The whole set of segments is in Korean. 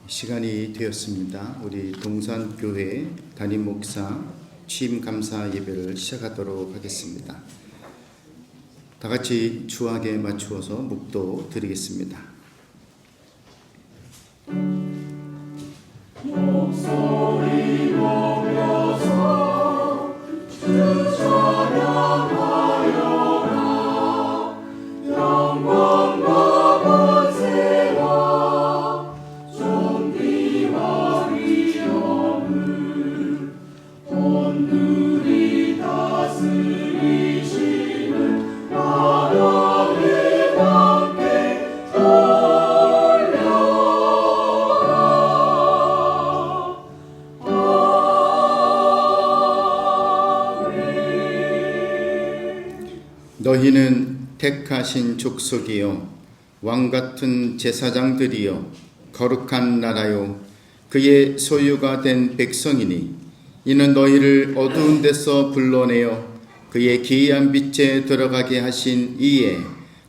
시간이 되었습니다. 우리 동산교회 담임 목사 취임 감사 예배를 시작하도록 하겠습니다. 다 같이 주악에 맞추어서 묵도 드리겠습니다. 목소리 높여서 주 찬양하여라. 영광과 권세와 존귀와 위엄을 온누리 다스리시는 하나님 함께 너희는 택하신 족속이요 왕같은 제사장들이요 거룩한 나라요 그의 소유가 된 백성이니 이는 너희를 어두운 데서 불러내어 그의 기이한 빛에 들어가게 하신 이의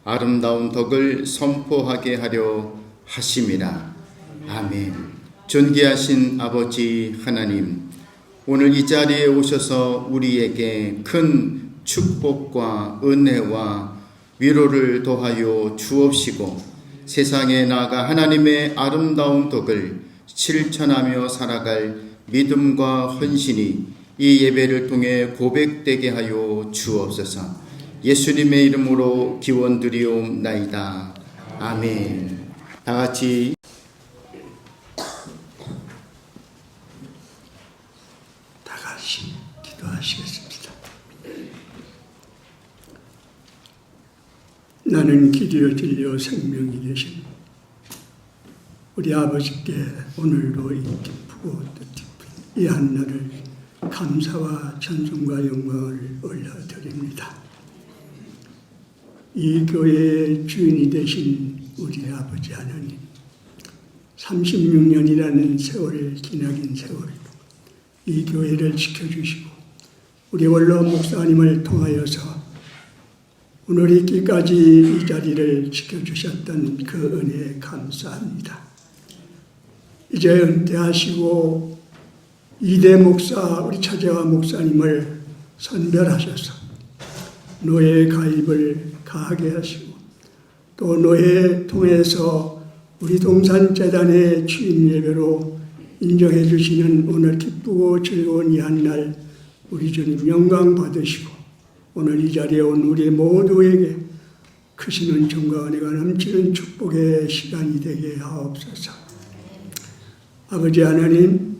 아름다운 덕을 선포하게 하려 하심이라. 아멘. 존귀하신 아버지 하나님, 오늘 이 자리에 오셔서 우리에게 큰 축복과 은혜와 위로를 더하여 주옵시고 세상에 나아가 하나님의 아름다운 덕을 실천하며 살아갈 믿음과 헌신이 이 예배를 통해 고백되게 하여 주옵소서. 예수님의 이름으로 기원드리옵나이다. 아멘. 다 같이 기도하시겠습니다. 나는 길이요 진리요 생명이 되신 우리 아버지께 오늘도 이 기쁘고 뜻깊은 이 한날을 감사와 찬송과 영광을 올려드립니다. 이 교회의 주인이 되신 우리 아버지 하나님, 36년이라는 세월을 기나긴 세월 이 교회를 지켜주시고 우리 원로 목사님을 통하여서 오늘 있기까지 이 자리를 지켜주셨던 그 은혜에 감사합니다. 이제 은퇴하시고 이대 목사 우리 차재화 목사님을 선별하셔서 노예 가입을 가하게 하시고 또 노예 통해서 우리 동산재단의 취임 예배로 인정해 주시는 오늘 기쁘고 즐거운 이 한날 우리 주님 영광 받으시고 오늘 이 자리에 온 우리 모두에게 크신 은총과 은혜가 넘치는 축복의 시간이 되게 하옵소서. 아버지 하나님,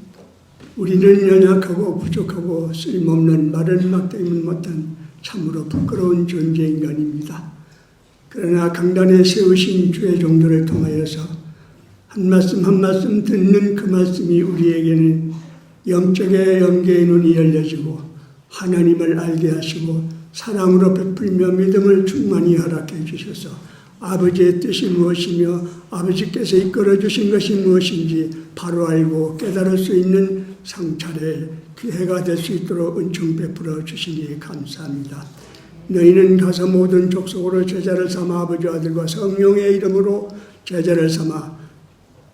우리는 연약하고 부족하고 쓸모없는 마른 막대기 못한 참으로 부끄러운 존재 인간입니다. 그러나 강단에 세우신 주의 종들을 통하여서 한 말씀 한 말씀 듣는 그 말씀이 우리에게는 영적의 영계의 눈이 열려지고 하나님을 알게 하시고 사랑으로 베풀며 믿음을 충만히 허락해 주셔서 아버지의 뜻이 무엇이며 아버지께서 이끌어 주신 것이 무엇인지 바로 알고 깨달을 수 있는 성찰의 기회가 될 수 있도록 은총 베풀어 주시니 감사합니다. 너희는 가서 모든 족속으로 제자를 삼아 아버지와 아들과 성령의 이름으로 제자를 삼아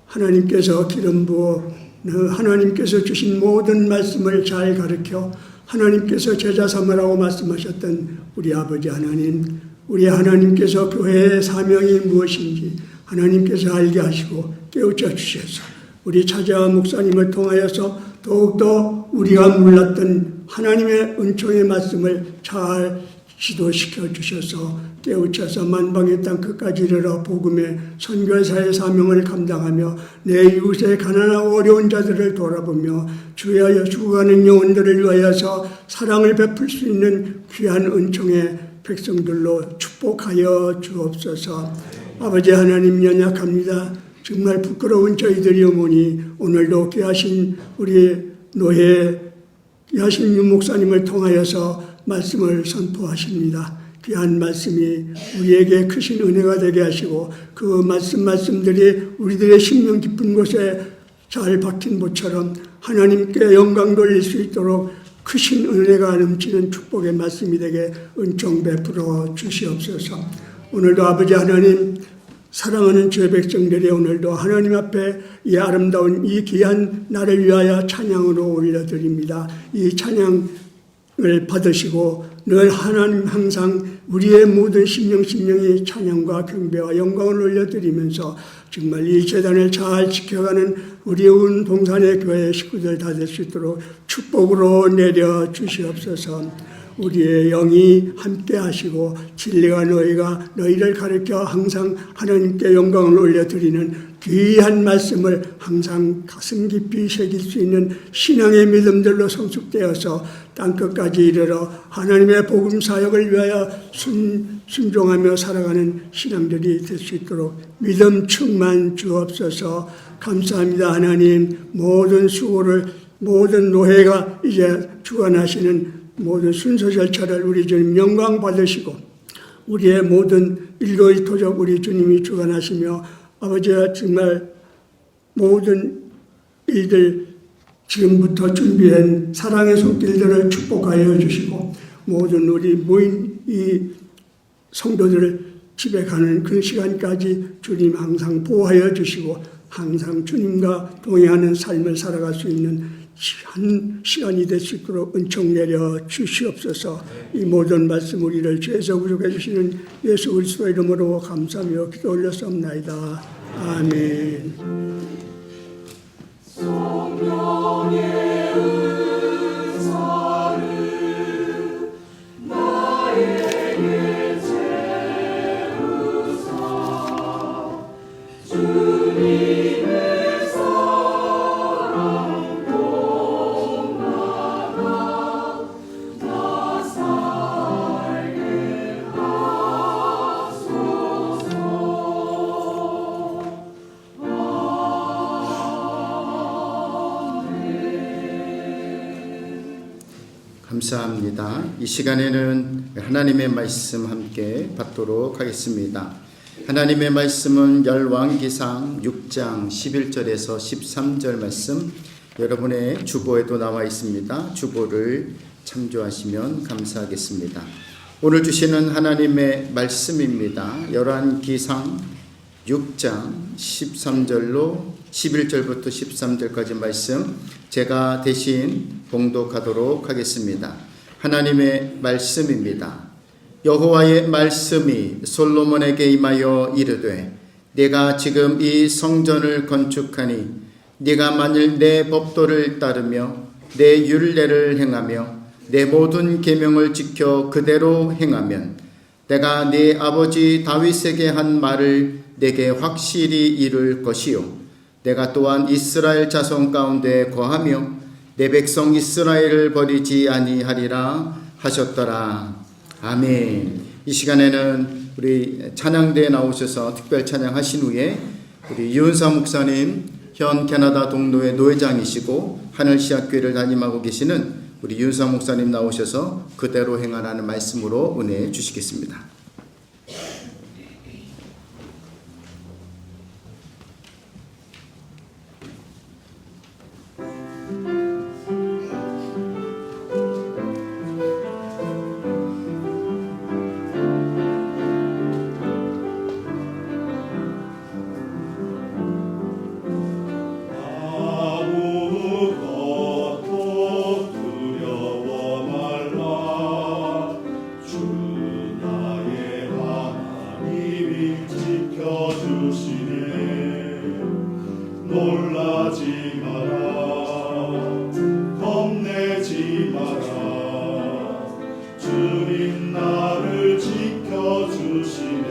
하나님께서 기름 부어 하나님께서 주신 모든 말씀을 잘 가르쳐 하나님께서 제자 삼으라고 말씀하셨던 우리 아버지 하나님, 우리 하나님께서 교회의 사명이 무엇인지 하나님께서 알게 하시고 깨우쳐 주셔서 우리 차재화 목사님을 통하여서 더욱더 우리가 몰랐던 하나님의 은총의 말씀을 잘 지도시켜 주셔서 깨우쳐서 만방의 땅 끝까지 이르러 복음의 선교사의 사명을 감당하며 내 이웃의 가난하고 어려운 자들을 돌아보며 주여 죽어가는 영혼들을 위하여서 사랑을 베풀 수 있는 귀한 은총의 백성들로 축복하여 주옵소서. 아버지 하나님, 연약합니다. 정말 부끄러운 저희들이오니 오늘도 귀하신 우리 노예 귀하신 유 목사님을 통하여서 말씀을 선포하십니다. 귀한 말씀이 우리에게 크신 은혜가 되게 하시고 그 말씀들이 우리들의 심령 깊은 곳에 잘 박힌 모처럼 하나님께 영광 돌릴 수 있도록 크신 은혜가 넘치는 축복의 말씀이 되게 은총 베풀어 주시옵소서. 오늘도 아버지 하나님 사랑하는 주의 백성들이 오늘도 하나님 앞에 이 아름다운 이 귀한 날을 위하여 찬양으로 올려드립니다. 이 찬양을 받으시고 늘 하나님 항상 우리의 모든 심령이 찬양과 경배와 영광을 올려드리면서 정말 이 재단을 잘 지켜가는 우리 온 동산의 교회 식구들 다 될 수 있도록 축복으로 내려 주시옵소서. 우리의 영이 함께 하시고 진리가 너희를 가르쳐 항상 하나님께 영광을 올려드리는 귀한 말씀을 항상 가슴 깊이 새길 수 있는 신앙의 믿음들로 성숙되어서 땅끝까지 이르러 하나님의 복음 사역을 위하여 순종하며 살아가는 신앙들이 될 수 있도록 믿음 충만 주옵소서. 감사합니다. 하나님, 모든 수고를 모든 노예가 이제 주관하시는 모든 순서 절차를 우리 주님 영광 받으시고 우리의 모든 일거이토적 우리 주님이 주관하시며 아버지가 정말 모든 일들 지금부터 준비한 사랑의 손길들을 축복하여 주시고 모든 우리 모인 이 성도들을 집에 가는 그 시간까지 주님 항상 보호하여 주시고 항상 주님과 동행하는 삶을 살아갈 수 있는 한 시간이 될 수 있도록 은총 내려 주시옵소서. 이 모든 말씀 우리를 죄에서 구속해 주시는 예수 그리스도 이름으로 감사하며 기도 올렸사옵나이다. 아멘. 성령의 은사를 나에게 채우사 주님의 감사합니다. 이 시간에는 하나님의 말씀 함께 받도록 하겠습니다. 하나님의 말씀은 열왕기상 6장 11절에서 13절 말씀 여러분의 주보에도 나와 있습니다. 주보를 참조하시면 감사하겠습니다. 오늘 주시는 하나님의 말씀입니다. 열왕기상 6장 13절로 11절부터 13절까지 말씀 제가 대신 봉독하도록 하겠습니다. 하나님의 말씀입니다. 여호와의 말씀이 솔로몬에게 임하여 이르되 내가 지금 이 성전을 건축하니 네가 만일 내 법도를 따르며 내 율례를 행하며 내 모든 계명을 지켜 그대로 행하면 내가 네 아버지 다윗에게 한 말을 내게 확실히 이룰 것이요 내가 또한 이스라엘 자손 가운데 거하며 내 백성 이스라엘을 버리지 아니하리라 하셨더라. 아멘. 이 시간에는 우리 찬양대에 나오셔서 특별 찬양하신 후에 우리 이윤사 목사님 현 캐나다 동로의 노회장이시고 하늘시학교회를 담임하고 계시는 우리 이윤사 목사님 나오셔서 그대로 행하라는 말씀으로 은혜 주시겠습니다. 놀라지 마라 겁내지 마라 주님 나를 지켜주시네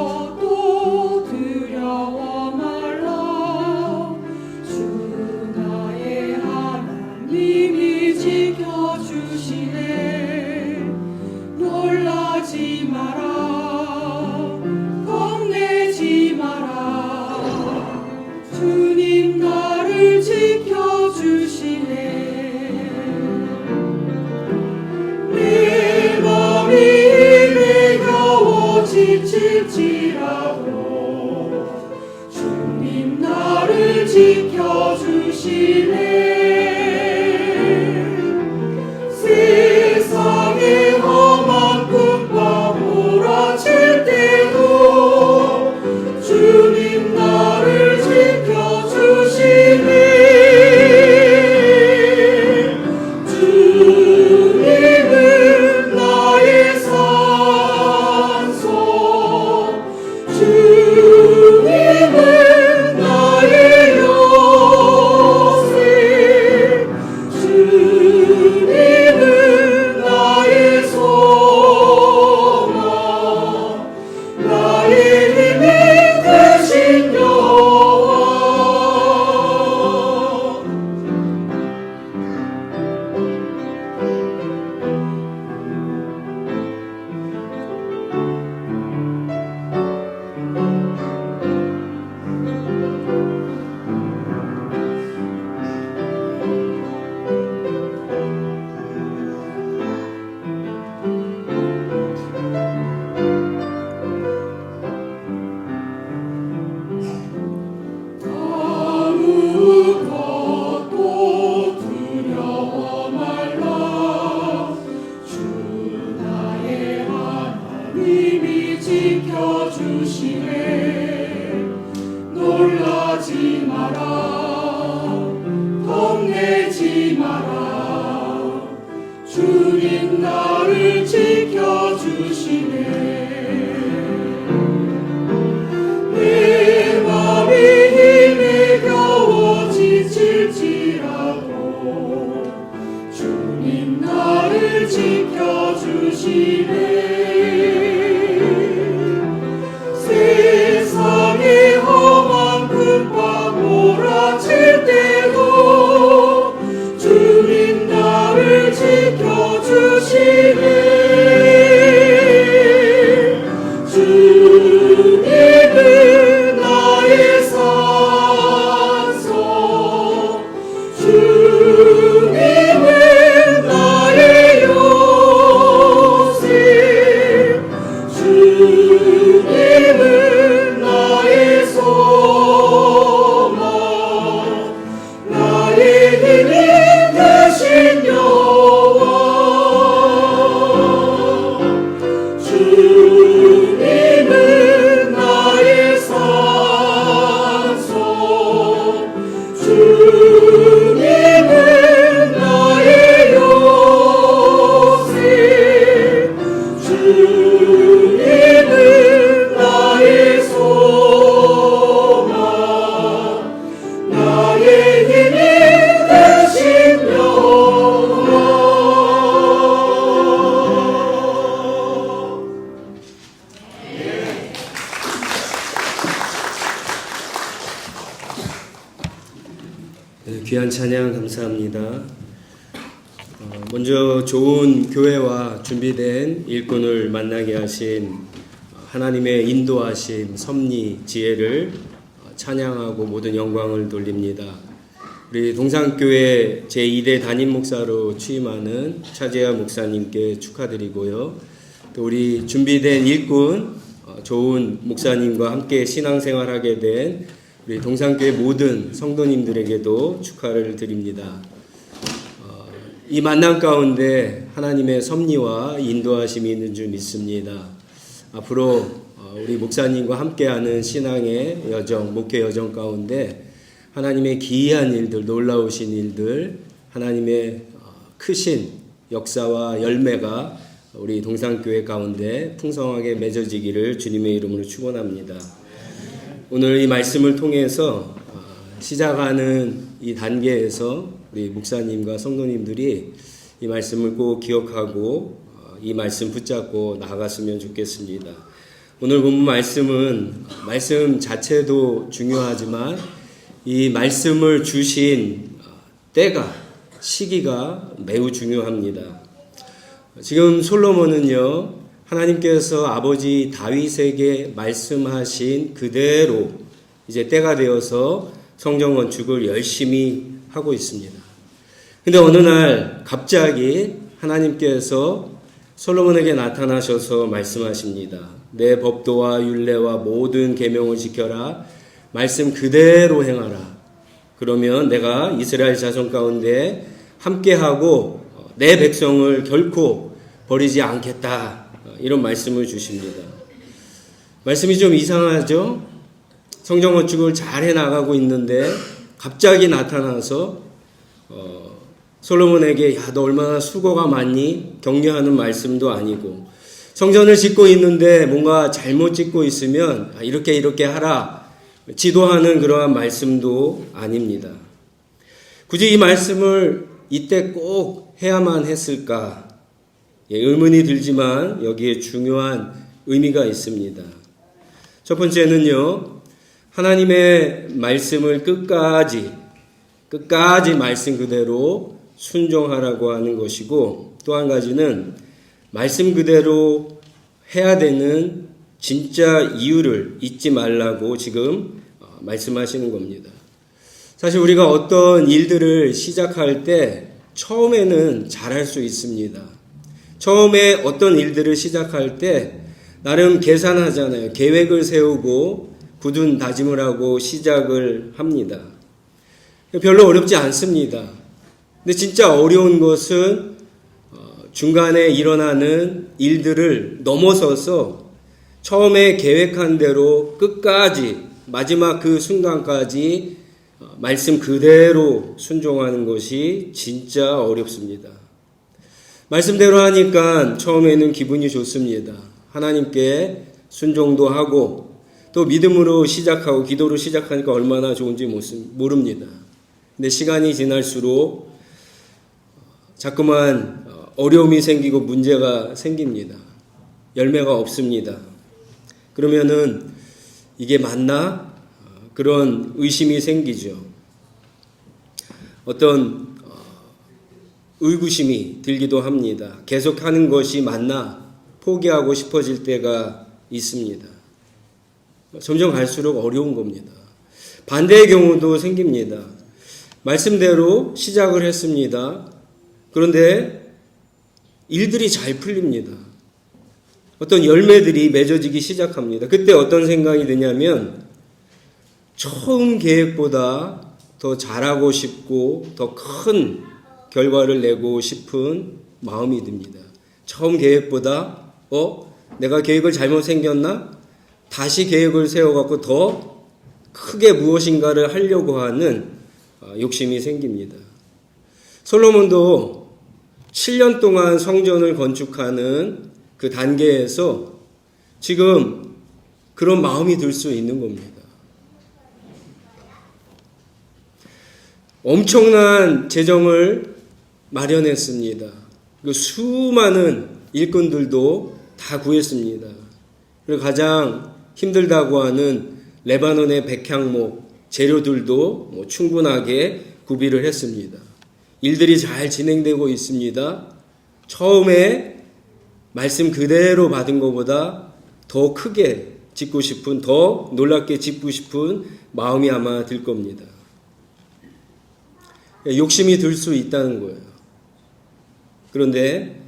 아무것도 두려워 말라 주 나의 하나님이 지켜주시네 놀라지 마라 주님 나를 지켜주시네 내 맘이 매겨워 지칠지라도 주님 나를 지켜주시네 세상의 주님 나를 지켜주시네. 내 맘이 힘에 겨워 지칠지라도 주님 나를 지켜주시네. 세상의 험한 금방 몰아칠 때도 주님 나를 지켜주시네. 주님은 나의 산성, 주님은 나의 요새, 주님은 나의 소망, 나의 힘이 되신 여호와. 주님은 나의 산성, 주님은 나의 요새, 주님은 나의 소망, 나의 힘이 되신 여호와. 네, 귀한 찬양 감사합니다. 먼저 좋은 교회와 준비된 일꾼을 만나게 하신 하나님의 인도하심, 섭리, 지혜를 찬양하고 모든 영광을 돌립니다. 우리 동산교회 제2대 담임 목사로 취임하는 차재하 목사님께 축하드리고요. 또 우리 준비된 일꾼, 좋은 목사님과 함께 신앙생활하게 된 우리 동산교회 모든 성도님들에게도 축하를 드립니다. 이 만남 가운데 하나님의 섭리와 인도하심이 있는 줄 믿습니다. 앞으로 우리 목사님과 함께하는 신앙의 여정, 목회 여정 가운데 하나님의 기이한 일들, 놀라우신 일들, 하나님의 크신 역사와 열매가 우리 동산교회 가운데 풍성하게 맺어지기를 주님의 이름으로 축원합니다. 오늘 이 말씀을 통해서 시작하는 이 단계에서 우리 목사님과 성도님들이 이 말씀을 꼭 기억하고 이 말씀 붙잡고 나아갔으면 좋겠습니다. 오늘 본문 말씀은 말씀 자체도 중요하지만 이 말씀을 주신 때가, 시기가 매우 중요합니다. 지금 솔로몬은요, 하나님께서 아버지 다윗에게 말씀하신 그대로 이제 때가 되어서 성전 건축을 열심히 하고 있습니다. 근데 어느 날 갑자기 하나님께서 솔로몬에게 나타나셔서 말씀하십니다. 내 법도와 율례와 모든 계명을 지켜라. 말씀 그대로 행하라. 그러면 내가 이스라엘 자손 가운데 함께하고 내 백성을 결코 버리지 않겠다. 이런 말씀을 주십니다. 말씀이 좀 이상하죠? 성전 건축을 잘 해나가고 있는데 갑자기 나타나서 솔로몬에게 야, 너 얼마나 수고가 많니? 격려하는 말씀도 아니고, 성전을 짓고 있는데 뭔가 잘못 짓고 있으면 이렇게 하라 지도하는 그러한 말씀도 아닙니다. 굳이 이 말씀을 이때 꼭 해야만 했을까? 의문이 들지만 여기에 중요한 의미가 있습니다. 첫 번째는요, 하나님의 말씀을 끝까지 말씀 그대로 순종하라고 하는 것이고, 또 한 가지는 말씀 그대로 해야 되는 진짜 이유를 잊지 말라고 지금 말씀하시는 겁니다. 사실 우리가 어떤 일들을 시작할 때 처음에는 잘할 수 있습니다. 처음에 어떤 일들을 시작할 때 나름 계산하잖아요. 계획을 세우고 굳은 다짐을 하고 시작을 합니다. 별로 어렵지 않습니다. 근데 진짜 어려운 것은 중간에 일어나는 일들을 넘어서서 처음에 계획한 대로 끝까지 마지막 그 순간까지 말씀 그대로 순종하는 것이 진짜 어렵습니다. 말씀대로 하니까 처음에는 기분이 좋습니다. 하나님께 순종도 하고 또 믿음으로 시작하고 기도로 시작하니까 얼마나 좋은지 모릅니다. 근데 시간이 지날수록 자꾸만 어려움이 생기고 문제가 생깁니다. 열매가 없습니다. 그러면은 이게 맞나? 그런 의심이 생기죠. 어떤 의구심이 들기도 합니다. 계속하는 것이 맞나? 포기하고 싶어질 때가 있습니다. 점점 갈수록 어려운 겁니다. 반대의 경우도 생깁니다. 말씀대로 시작을 했습니다. 그런데 일들이 잘 풀립니다. 어떤 열매들이 맺어지기 시작합니다. 그때 어떤 생각이 드냐면 처음 계획보다 더 잘하고 싶고 더 큰 결과를 내고 싶은 마음이 듭니다. 처음 계획보다 내가 계획을 잘못 생겼나? 다시 계획을 세워갖고 더 크게 무엇인가를 하려고 하는 욕심이 생깁니다. 솔로몬도 7년 동안 성전을 건축하는 그 단계에서 지금 그런 마음이 들 수 있는 겁니다. 엄청난 재정을 마련했습니다. 그리고 수많은 일꾼들도 다 구했습니다. 그리고 가장 힘들다고 하는 레바논의 백향목 재료들도 충분하게 구비를 했습니다. 일들이 잘 진행되고 있습니다. 처음에 말씀 그대로 받은 것보다 더 크게 짓고 싶은, 더 놀랍게 짓고 싶은 마음이 아마 들 겁니다. 욕심이 들 수 있다는 거예요. 그런데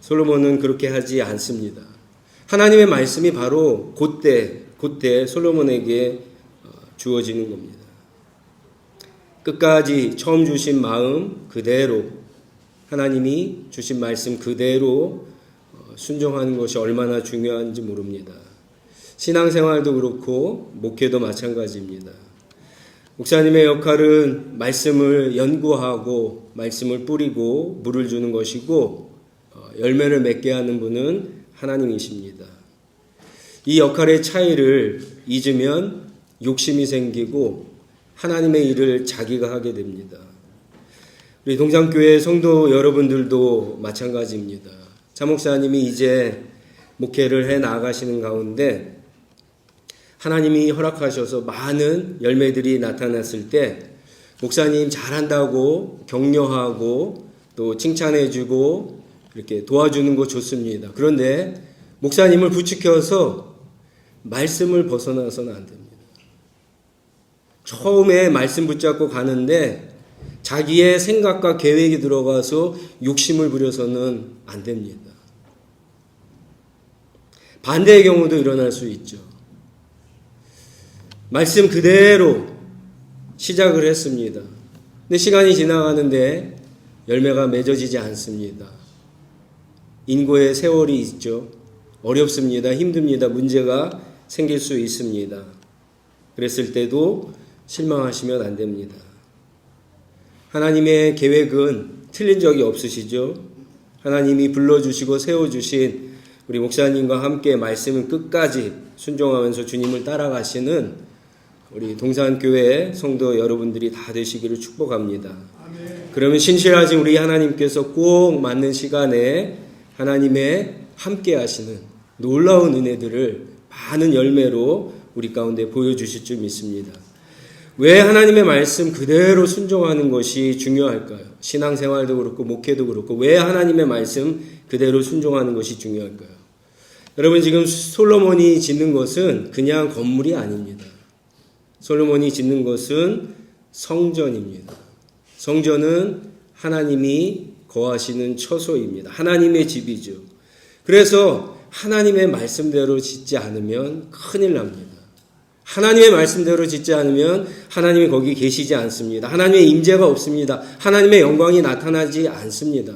솔로몬은 그렇게 하지 않습니다. 하나님의 말씀이 바로 그때 솔로몬에게 주어지는 겁니다. 끝까지 처음 주신 마음 그대로, 하나님이 주신 말씀 그대로 순종하는 것이 얼마나 중요한지 모릅니다. 신앙생활도 그렇고 목회도 마찬가지입니다. 목사님의 역할은 말씀을 연구하고 말씀을 뿌리고 물을 주는 것이고 열매를 맺게 하는 분은 하나님이십니다. 이 역할의 차이를 잊으면 욕심이 생기고 하나님의 일을 자기가 하게 됩니다. 우리 동산교회 성도 여러분들도 마찬가지입니다. 자목사님이 이제 목회를 해 나가시는 가운데 하나님이 허락하셔서 많은 열매들이 나타났을 때 목사님 잘한다고 격려하고 또 칭찬해주고 이렇게 도와주는 거 좋습니다. 그런데 목사님을 부추겨서 말씀을 벗어나서는 안 됩니다. 처음에 말씀 붙잡고 가는데 자기의 생각과 계획이 들어가서 욕심을 부려서는 안 됩니다. 반대의 경우도 일어날 수 있죠. 말씀 그대로 시작을 했습니다. 근데 시간이 지나가는데 열매가 맺어지지 않습니다. 인고의 세월이 있죠. 어렵습니다. 힘듭니다. 문제가 생길 수 있습니다. 그랬을 때도 실망하시면 안 됩니다. 하나님의 계획은 틀린 적이 없으시죠. 하나님이 불러주시고 세워주신 우리 목사님과 함께 말씀을 끝까지 순종하면서 주님을 따라가시는 우리 동산교회 성도 여러분들이 다 되시기를 축복합니다. 그러면 신실하신 우리 하나님께서 꼭 맞는 시간에 하나님의 함께 하시는 놀라운 은혜들을 많은 열매로 우리 가운데 보여주실 줄 믿습니다. 왜 하나님의 말씀 그대로 순종하는 것이 중요할까요? 신앙생활도 그렇고 목회도 그렇고 왜 하나님의 말씀 그대로 순종하는 것이 중요할까요? 여러분 지금 솔로몬이 짓는 것은 그냥 건물이 아닙니다. 솔로몬이 짓는 것은 성전입니다. 성전은 하나님이 거하시는 처소입니다. 하나님의 집이죠. 그래서 하나님의 말씀대로 짓지 않으면 큰일 납니다. 하나님의 말씀대로 짓지 않으면 하나님이 거기 계시지 않습니다. 하나님의 임재가 없습니다. 하나님의 영광이 나타나지 않습니다.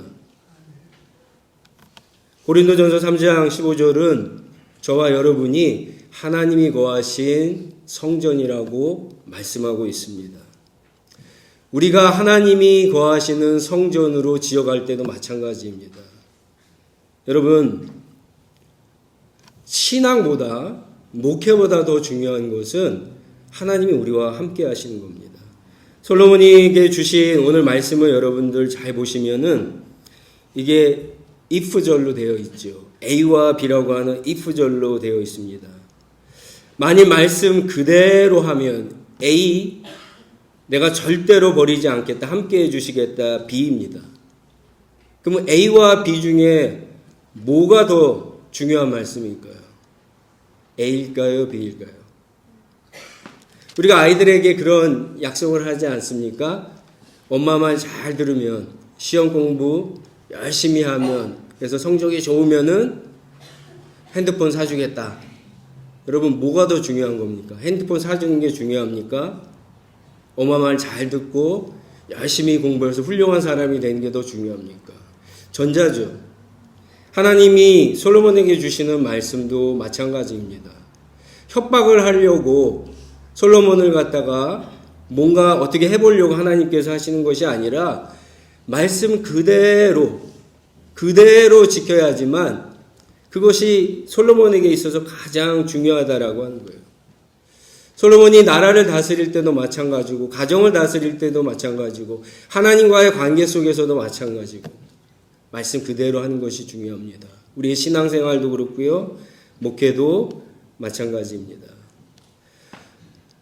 고린도전서 3장 15절은 저와 여러분이 하나님이 거하신 성전이라고 말씀하고 있습니다. 우리가 하나님이 거하시는 성전으로 지어갈 때도 마찬가지입니다. 여러분, 신앙보다 목회보다 더 중요한 것은 하나님이 우리와 함께 하시는 겁니다. 솔로몬에게 주신 오늘 말씀을 여러분들 잘 보시면은 이게 if절로 되어 있죠. A와 B라고 하는 if절로 되어 있습니다. 만일 말씀 그대로 하면 A, 내가 절대로 버리지 않겠다, 함께 해주시겠다, B입니다. 그러면 A와 B 중에 뭐가 더 중요한 말씀일까요? A일까요? B일까요? 우리가 아이들에게 그런 약속을 하지 않습니까? 엄마 말 잘 들으면, 시험 공부 열심히 하면, 그래서 성적이 좋으면은 핸드폰 사주겠다. 여러분, 뭐가 더 중요한 겁니까? 핸드폰 사주는 게 중요합니까? 엄마 말 잘 듣고 열심히 공부해서 훌륭한 사람이 되는 게 더 중요합니까? 전자죠. 하나님이 솔로몬에게 주시는 말씀도 마찬가지입니다. 협박을 하려고 솔로몬을 갖다가 뭔가 어떻게 해보려고 하나님께서 하시는 것이 아니라 말씀 그대로 지켜야지만 그것이 솔로몬에게 있어서 가장 중요하다라고 하는 거예요. 솔로몬이 나라를 다스릴 때도 마찬가지고 가정을 다스릴 때도 마찬가지고 하나님과의 관계 속에서도 마찬가지고 말씀 그대로 하는 것이 중요합니다. 우리의 신앙생활도 그렇고요. 목회도 마찬가지입니다.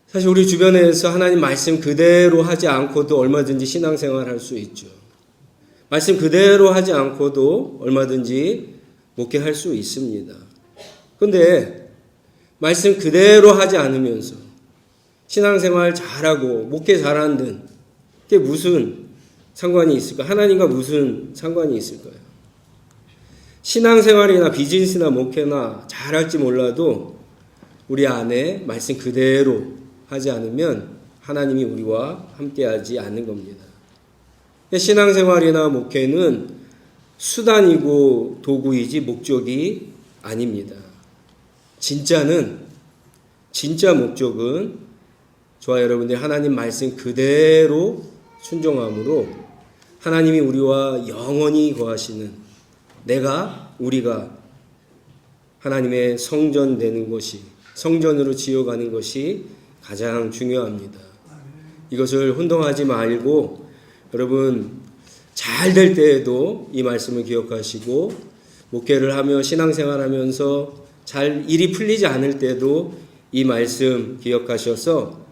사실 우리 주변에서 하나님 말씀 그대로 하지 않고도 얼마든지 신앙생활 할 수 있죠. 말씀 그대로 하지 않고도 얼마든지 목회할 수 있습니다. 그런데 말씀 그대로 하지 않으면서 신앙생활 잘하고 목회 잘하는 게 무슨 상관이 있을까? 하나님과 무슨 상관이 있을까요? 신앙생활이나 비즈니스나 목회나 잘할지 몰라도 우리 안에 말씀 그대로 하지 않으면 하나님이 우리와 함께하지 않는 겁니다. 신앙생활이나 목회는 수단이고 도구이지 목적이 아닙니다. 진짜 목적은 저와 여러분들이 하나님 말씀 그대로 순종함으로 하나님이 우리와 영원히 거하시는 우리가 하나님의 성전 되는 것이, 성전으로 지어가는 것이 가장 중요합니다. 이것을 혼동하지 말고 여러분 잘 될 때에도 이 말씀을 기억하시고 목회를 하며 신앙생활하면서 잘 일이 풀리지 않을 때도 이 말씀 기억하셔서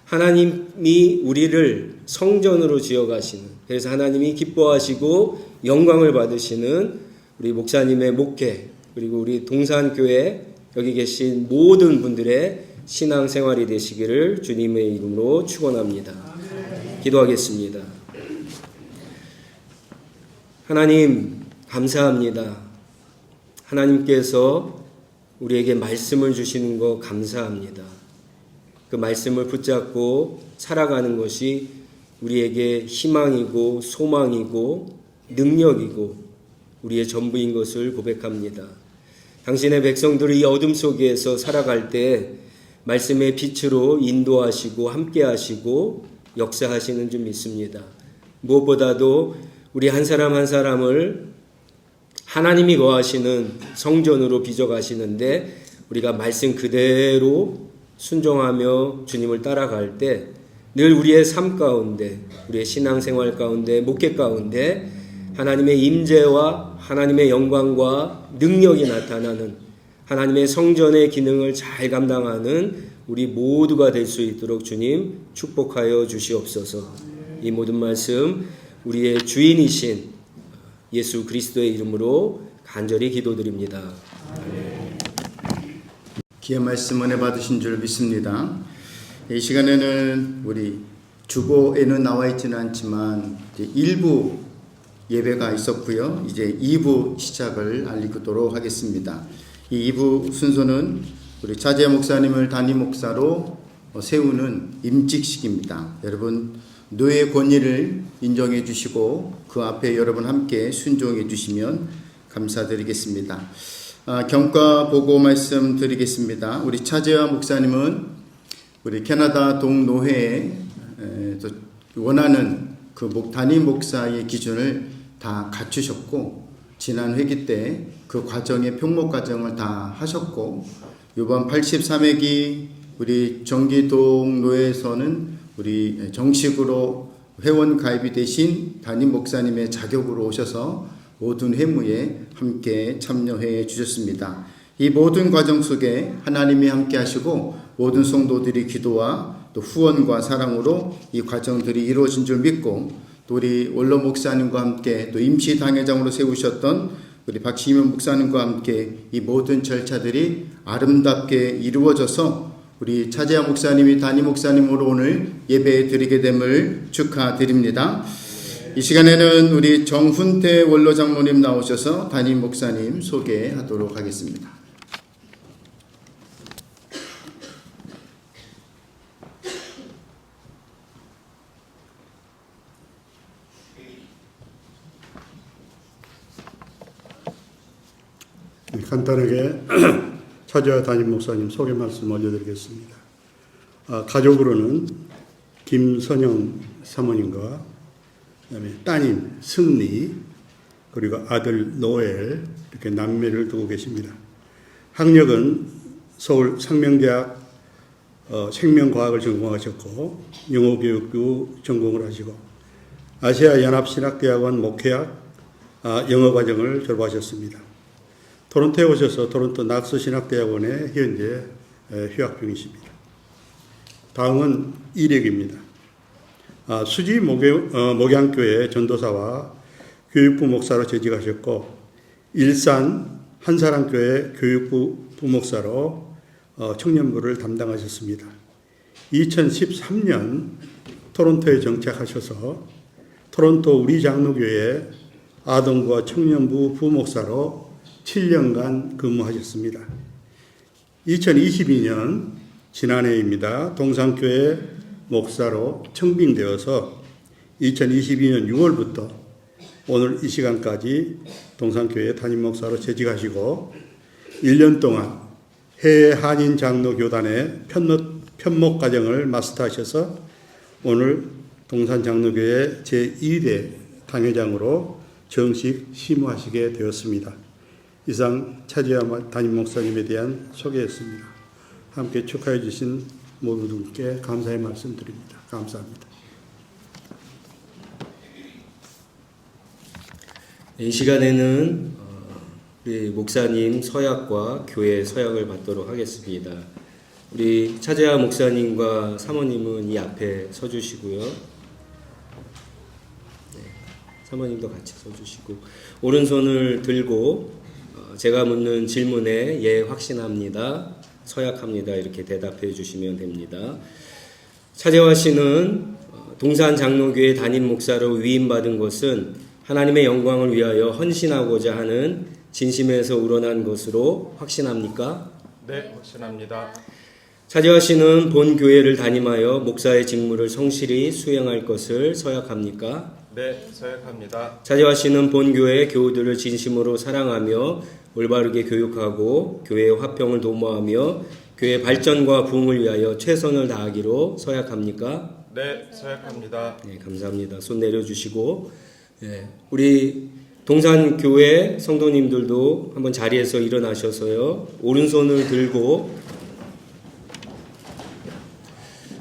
하나님이 우리를 성전으로 지어가시는, 그래서 하나님이 기뻐하시고 영광을 받으시는 우리 목사님의 목회, 그리고 우리 동산교회 여기 계신 모든 분들의 신앙생활이 되시기를 주님의 이름으로 축원합니다. 기도하겠습니다. 하나님 감사합니다. 하나님께서 우리에게 말씀을 주시는 거 감사합니다. 그 말씀을 붙잡고 살아가는 것이 우리에게 희망이고 소망이고 능력이고 우리의 전부인 것을 고백합니다. 당신의 백성들이 이 어둠 속에서 살아갈 때 말씀의 빛으로 인도하시고 함께하시고 역사하시는 줄 믿습니다. 무엇보다도 우리 한 사람 한 사람을 하나님이 거하시는 성전으로 빚어가시는데 우리가 말씀 그대로 순종하며 주님을 따라갈 때 늘 우리의 삶 가운데, 우리의 신앙생활 가운데, 목회 가운데 하나님의 임재와 하나님의 영광과 능력이 나타나는 하나님의 성전의 기능을 잘 감당하는 우리 모두가 될 수 있도록 주님 축복하여 주시옵소서. 이 모든 말씀 우리의 주인이신 예수 그리스도의 이름으로 간절히 기도드립니다. 기회 말씀 은혜 받으신 줄 믿습니다. 이 시간에는 우리 주보에는 나와 있지는 않지만 이제 일부 예배가 있었고요. 이제 2부 시작을 알리도록 하겠습니다. 이 2부 순서는 우리 차재 목사님을 담임 목사로 세우는 임직식입니다. 여러분 노예 권위를 인정해 주시고 그 앞에 여러분 함께 순종해 주시면 감사드리겠습니다. 경과 보고 말씀 드리겠습니다. 우리 차재화 목사님은 우리 캐나다 동노회에 원하는 그 담임 목사의 기준을 다 갖추셨고, 지난 회기 때 그 과정의 평목 과정을 다 하셨고, 이번 83회기 우리 정기동 노회에서는 우리 정식으로 회원 가입이 되신 담임 목사님의 자격으로 오셔서 모든 회무에 함께 참여해 주셨습니다. 이 모든 과정 속에 하나님이 함께 하시고 모든 성도들이 기도와 또 후원과 사랑으로 이 과정들이 이루어진 줄 믿고, 또 우리 원로 목사님과 함께 또 임시 당회장으로 세우셨던 우리 박시면 목사님과 함께 이 모든 절차들이 아름답게 이루어져서 우리 차재하 목사님이 담임 목사님으로 오늘 예배 드리게 됨을 축하드립니다. 이 시간에는 우리 정훈태 원로 장로님 나오셔서 담임 목사님 소개하도록 하겠습니다. 간단하게 차재하 담임 목사님 소개 말씀 올려드리겠습니다. 가족으로는 김선영 사모님과 그다음에 따님 승리, 그리고 아들 노엘, 이렇게 남매를 두고 계십니다. 학력은 서울 상명대학 생명과학을 전공하셨고 영어교육부 전공을 하시고 아시아연합신학대학원 목회학 영어과정을 졸업하셨습니다. 토론토에 오셔서 토론토 낙서신학대학원에 현재 휴학 중이십니다. 다음은 이력입니다. 수지 목양교회 전도사와 교육부 목사로 재직하셨고, 일산 한사랑교회 교육부 부목사로 청년부를 담당하셨습니다. 2013년 토론토에 정착하셔서 토론토 우리장로교회 아동과 청년부 부목사로 7년간 근무하셨습니다. 2022년 지난해입니다. 동산교회 목사로 청빙되어서 2022년 6월부터 오늘 이 시간까지 동산교회 담임 목사로 재직하시고 1년 동안 해외 한인 장로 교단의 편목 과정을 마스터하셔서 오늘 동산 장로교회 제2대 당회장으로 정식 심우하시게 되었습니다. 이상 차재하 담임 목사님에 대한 소개였습니다. 함께 축하해 주신 모든 분께 감사의 말씀 드립니다. 감사합니다. 이 시간에는 우리 목사님 서약과 교회 서약을 받도록 하겠습니다. 우리 차재하 목사님과 사모님은 이 앞에 서주시고요. 네, 사모님도 같이 서주시고 오른손을 들고 제가 묻는 질문에 예 확신합니다, 서약합니다 이렇게 대답해 주시면 됩니다. 차재하 씨는 동산 장로교회 담임 목사로 위임받은 것은 하나님의 영광을 위하여 헌신하고자 하는 진심에서 우러난 것으로 확신합니까? 네, 확신합니다. 차재하 씨는 본 교회를 담임하여 목사의 직무를 성실히 수행할 것을 서약합니까? 네, 서약합니다. 차재하 씨는 본 교회의 교우들을 진심으로 사랑하며 올바르게 교육하고 교회의 화평을 도모하며 교회 발전과 부흥을 위하여 최선을 다하기로 서약합니까? 네, 서약합니다. 네, 감사합니다. 손 내려주시고, 네, 우리 동산교회 성도님들도 한번 자리에서 일어나셔서요, 오른손을 들고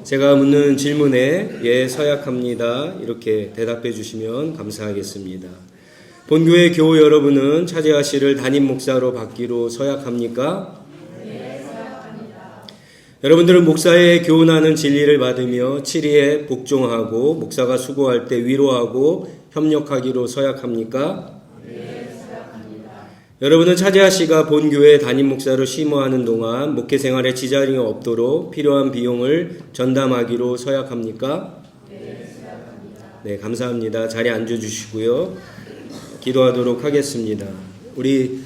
제가 묻는 질문에 예 서약합니다 이렇게 대답해 주시면 감사하겠습니다. 본교회 교우 여러분은 차재하 씨를 담임 목사로 받기로 서약합니까? 네, 서약합니다. 여러분들은 목사의 교훈하는 진리를 받으며 치리에 복종하고 목사가 수고할 때 위로하고 협력하기로 서약합니까? 네, 서약합니다. 여러분은 차재하 씨가 본교회 담임 목사로 심호하는 동안 목회 생활에 지장이 없도록 필요한 비용을 전담하기로 서약합니까? 네, 서약합니다. 네, 감사합니다. 자리에 앉아주시고요. 기도하도록 하겠습니다. 우리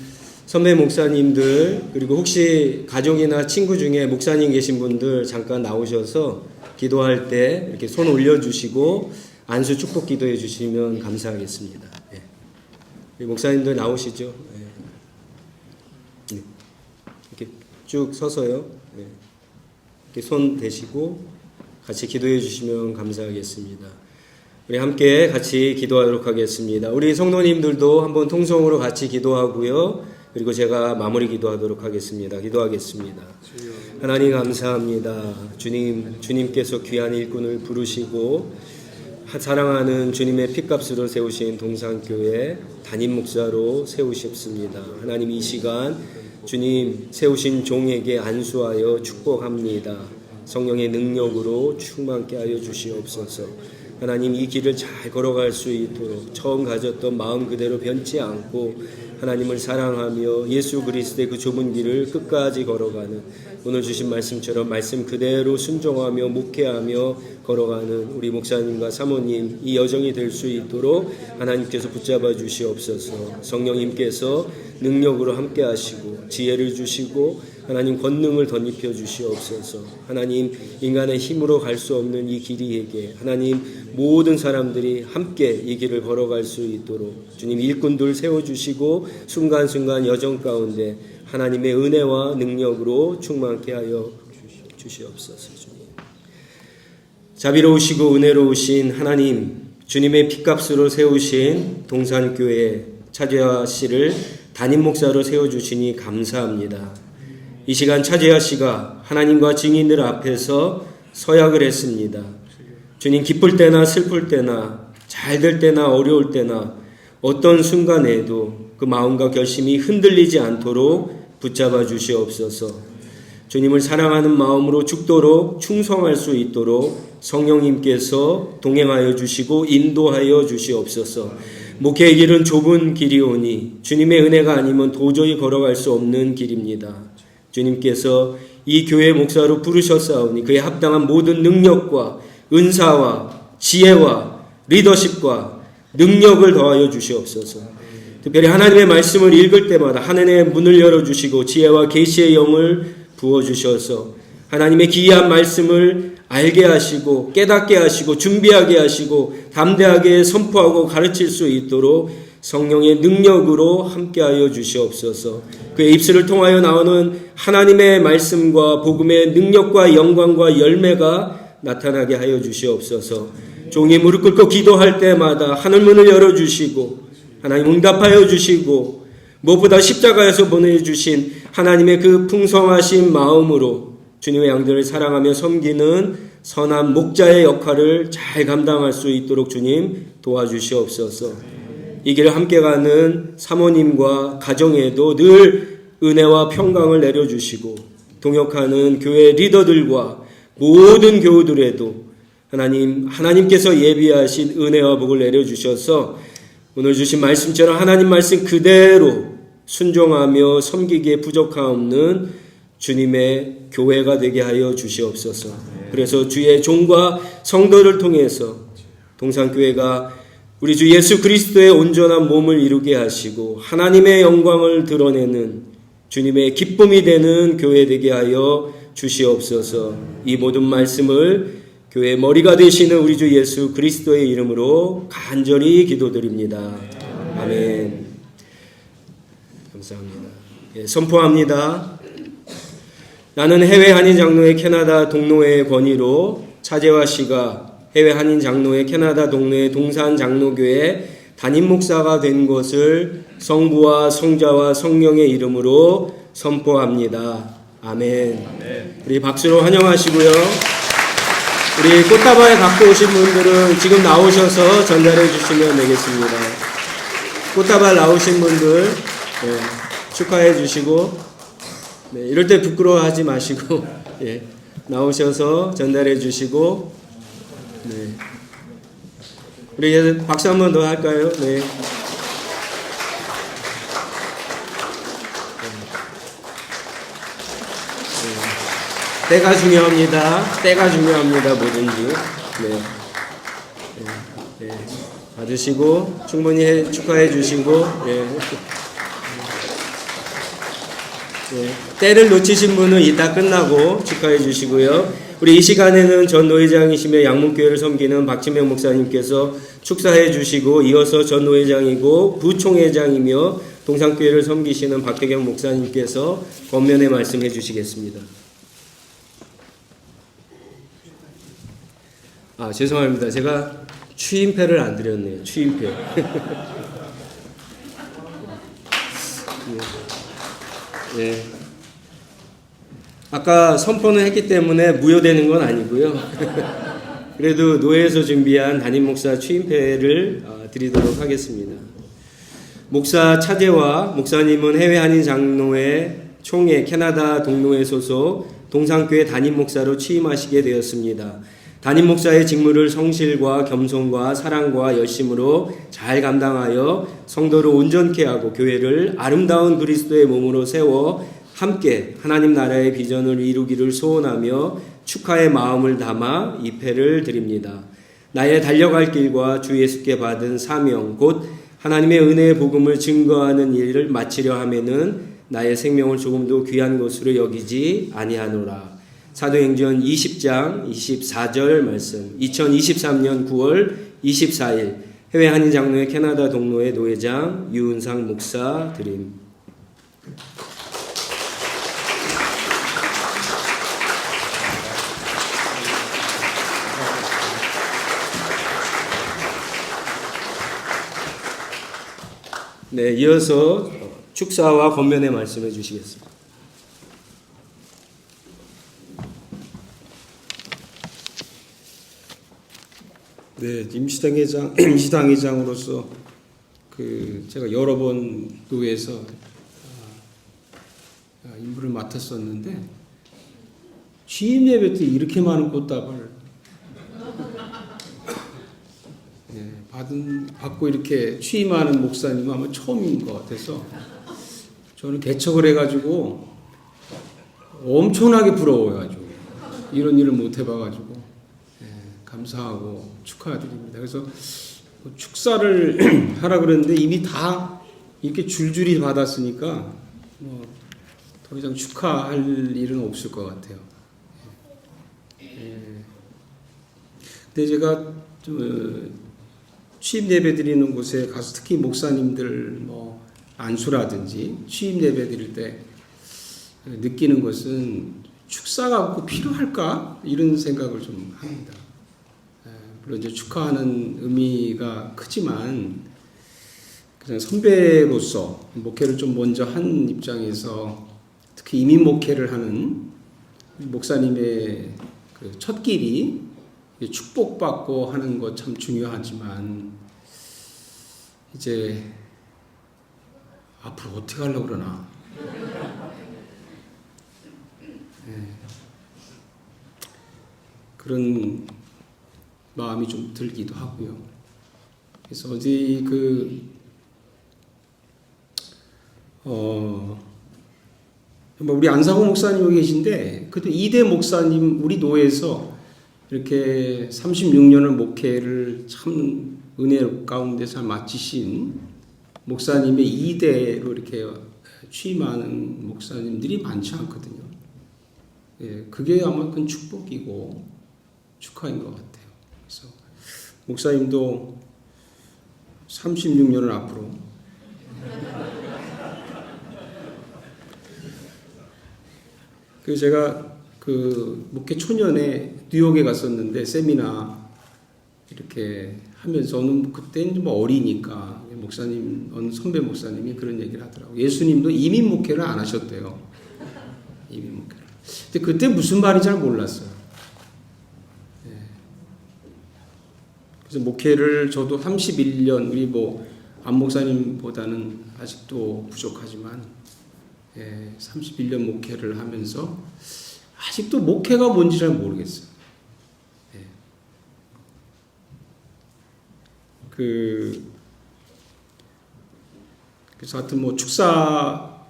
선배 목사님들 그리고 혹시 가족이나 친구 중에 목사님 계신 분들 잠깐 나오셔서 기도할 때 이렇게 손 올려주시고 안수 축복 기도해 주시면 감사하겠습니다. 네. 우리 목사님들 나오시죠? 네. 네. 이렇게 쭉 서서요. 네. 이렇게 손 대시고 같이 기도해 주시면 감사하겠습니다. 우리 함께 같이 기도하도록 하겠습니다. 우리 성도님들도 한번 통성으로 같이 기도하고요. 그리고 제가 마무리 기도하도록 하겠습니다. 기도하겠습니다. 하나님 감사합니다. 주님께서 귀한 일꾼을 부르시고 사랑하는 주님의 핏값으로 세우신 동산교회 담임 목사로 세우셨습니다. 하나님 이 시간 주님 세우신 종에게 안수하여 축복합니다. 성령의 능력으로 충만케 하여 주시옵소서. 하나님 이 길을 잘 걸어갈 수 있도록 처음 가졌던 마음 그대로 변치 않고 하나님을 사랑하며 예수 그리스도의 그 좁은 길을 끝까지 걸어가는 오늘 주신 말씀처럼 말씀 그대로 순종하며 묵회하며 걸어가는 우리 목사님과 사모님 이 여정이 될 수 있도록 하나님께서 붙잡아 주시옵소서. 성령님께서 능력으로 함께 하시고 지혜를 주시고 하나님 권능을 덧입혀 주시옵소서. 하나님 인간의 힘으로 갈 수 없는 이 길이에게 하나님 모든 사람들이 함께 이 길을 걸어갈 수 있도록 주님 일꾼들 세워주시고 순간순간 여정 가운데 하나님의 은혜와 능력으로 충만케 하여 주시옵소서. 주님. 자비로우시고 은혜로우신 하나님 주님의 핏값으로 세우신 동산교회 차재화 씨를 담임 목사로 세워주시니 감사합니다. 이 시간 차재화 씨가 하나님과 증인들 앞에서 서약을 했습니다. 주님 기쁠 때나 슬플 때나 잘 될 때나 어려울 때나 어떤 순간에도 그 마음과 결심이 흔들리지 않도록 붙잡아 주시옵소서. 주님을 사랑하는 마음으로 죽도록 충성할 수 있도록 성령님께서 동행하여 주시고 인도하여 주시옵소서. 목회의 길은 좁은 길이오니 주님의 은혜가 아니면 도저히 걸어갈 수 없는 길입니다. 주님께서 이 교회 목사로 부르셨사오니 그에 합당한 모든 능력과 은사와 지혜와 리더십과 능력을 더하여 주시옵소서. 특별히 하나님의 말씀을 읽을 때마다 하늘의 문을 열어주시고 지혜와 계시의 영을 부어주셔서 하나님의 기이한 말씀을 알게 하시고 깨닫게 하시고 준비하게 하시고 담대하게 선포하고 가르칠 수 있도록 성령의 능력으로 함께하여 주시옵소서. 그의 입술을 통하여 나오는 하나님의 말씀과 복음의 능력과 영광과 열매가 나타나게 하여 주시옵소서. 종이 무릎 꿇고 기도할 때마다 하늘문을 열어주시고 하나님 응답하여 주시고 무엇보다 십자가에서 보내주신 하나님의 그 풍성하신 마음으로 주님의 양들을 사랑하며 섬기는 선한 목자의 역할을 잘 감당할 수 있도록 주님 도와주시옵소서. 이 길을 함께 가는 사모님과 가정에도 늘 은혜와 평강을 내려주시고 동역하는 교회 리더들과 모든 교우들에도 하나님께서 예비하신 은혜와 복을 내려주셔서 오늘 주신 말씀처럼 하나님 말씀 그대로 순종하며 섬기기에 부족함없는 주님의 교회가 되게 하여 주시옵소서. 그래서 주의 종과 성도를 통해서 동산교회가 우리 주 예수 그리스도의 온전한 몸을 이루게 하시고 하나님의 영광을 드러내는 주님의 기쁨이 되는 교회 되게 하여 주시옵소서. 이 모든 말씀을 교회의 머리가 되시는 우리 주 예수 그리스도의 이름으로 간절히 기도드립니다. 아멘. 감사합니다. 예, 선포합니다. 나는 해외 한인 장로회 캐나다 동로회 권위로 차재화 씨가 해외 한인 장로회 캐나다 동로회 동산 장로교회 담임 목사가 된 것을 성부와 성자와 성령의 이름으로 선포합니다. 아멘. 우리 박수로 환영하시고요. 우리 꽃다발 갖고 오신 분들은 지금 나오셔서 전달해 주시면 되겠습니다. 꽃다발 나오신 분들 축하해 주시고 이럴 때 부끄러워하지 마시고 나오셔서 전달해 주시고 우리 박수 한 번 더 할까요? 네. 때가 중요합니다. 때가 중요합니다. 뭐든지. 받으시고 충분히 축하해 주시고 때를 놓치신 분은 이따 끝나고 축하해 주시고요. 우리 이 시간에는 전 노회장이시며 양문교회를 섬기는 박진명 목사님께서 축사해 주시고 이어서 전 노회장이고 부총회장이며 동산교회를 섬기시는 박혜경 목사님께서 권면의 말씀해 주시겠습니다. 죄송합니다. 제가 추임패를 안 드렸네요. 추임패. 예. 아까 선포는 했기 때문에 무효되는 건 아니고요. 그래도 노회에서 준비한 담임 목사 추임패를 드리도록 하겠습니다. 목사 차재와 목사님은 해외 한인 장로회 총회 캐나다 동로회 소속 동산교회 담임 목사로 취임하시게 되었습니다. 담임 목사의 직무를 성실과 겸손과 사랑과 열심으로 잘 감당하여 성도를 온전케 하고 교회를 아름다운 그리스도의 몸으로 세워 함께 하나님 나라의 비전을 이루기를 소원하며 축하의 마음을 담아 이 패를 드립니다. 나의 달려갈 길과 주 예수께 받은 사명 곧 하나님의 은혜의 복음을 증거하는 일을 마치려 하면은 나의 생명을 조금도 귀한 것으로 여기지 아니하노라. 사도행전 20장 24절 말씀. 2023년 9월 24일 해외 한인 장로회 캐나다 동로회 노회장 유은상 목사 드림. 네, 이어서 축사와 권면의 말씀해 주시겠습니다. 네, 임시당회장으로서 제가 여러 번 노회에서 임무를 맡았었는데 취임 예배 때 이렇게 많은 꽃다발 받고 이렇게 취임하는 목사님은 아마 처음인 것 같아서 저는 개척을 해가지고 엄청나게 부러워가지고 이런 일을 못 해봐가지고 감사하고 축하드립니다. 그래서 축사를 하라 그랬는데 이미 다 이렇게 줄줄이 받았으니까 더 이상 축하할 일은 없을 것 같아요. 근데 제가 취임 예배 드리는 곳에 가서 특히 목사님들 안수라든지 취임 예배 드릴 때 느끼는 것은 축사가 꼭 필요할까 이런 생각을 좀 합니다. 물론 이제 축하하는 의미가 크지만 그냥 선배로서 목회를 좀 먼저 한 입장에서 특히 이민 목회를 하는 목사님의 그 첫 길이 축복받고 하는 것 참 중요하지만 이제 앞으로 어떻게 하려고 그러나 그런 마음이 좀 들기도 하고요. 그래서 어제 우리 안상호 목사님 여기 계신데 그때 이대 목사님 우리 노회에서 이렇게 36년을 목회를 참 은혜 가운데 잘 마치신 목사님의 2대로 이렇게 취임하는 목사님들이 많지 않거든요. 그게 아마 큰 축복이고 축하인 것 같아요. 그래서 목사님도 36년을 앞으로 제가 목회 초년에 뉴욕에 갔었는데 세미나 이렇게 하면서 저는 그때는 어리니까 목사님 어느 선배 목사님이 그런 얘기를 하더라고요. 예수님도 이민 목회를 안 하셨대요. 이민 목회를. 근데 그때 무슨 말인지 잘 몰랐어요. 그래서 목회를 저도 31년 우리 안 목사님보다는 아직도 부족하지만 31년 목회를 하면서 아직도 목회가 뭔지 잘 모르겠어요. 그래서 하여튼 축사보다도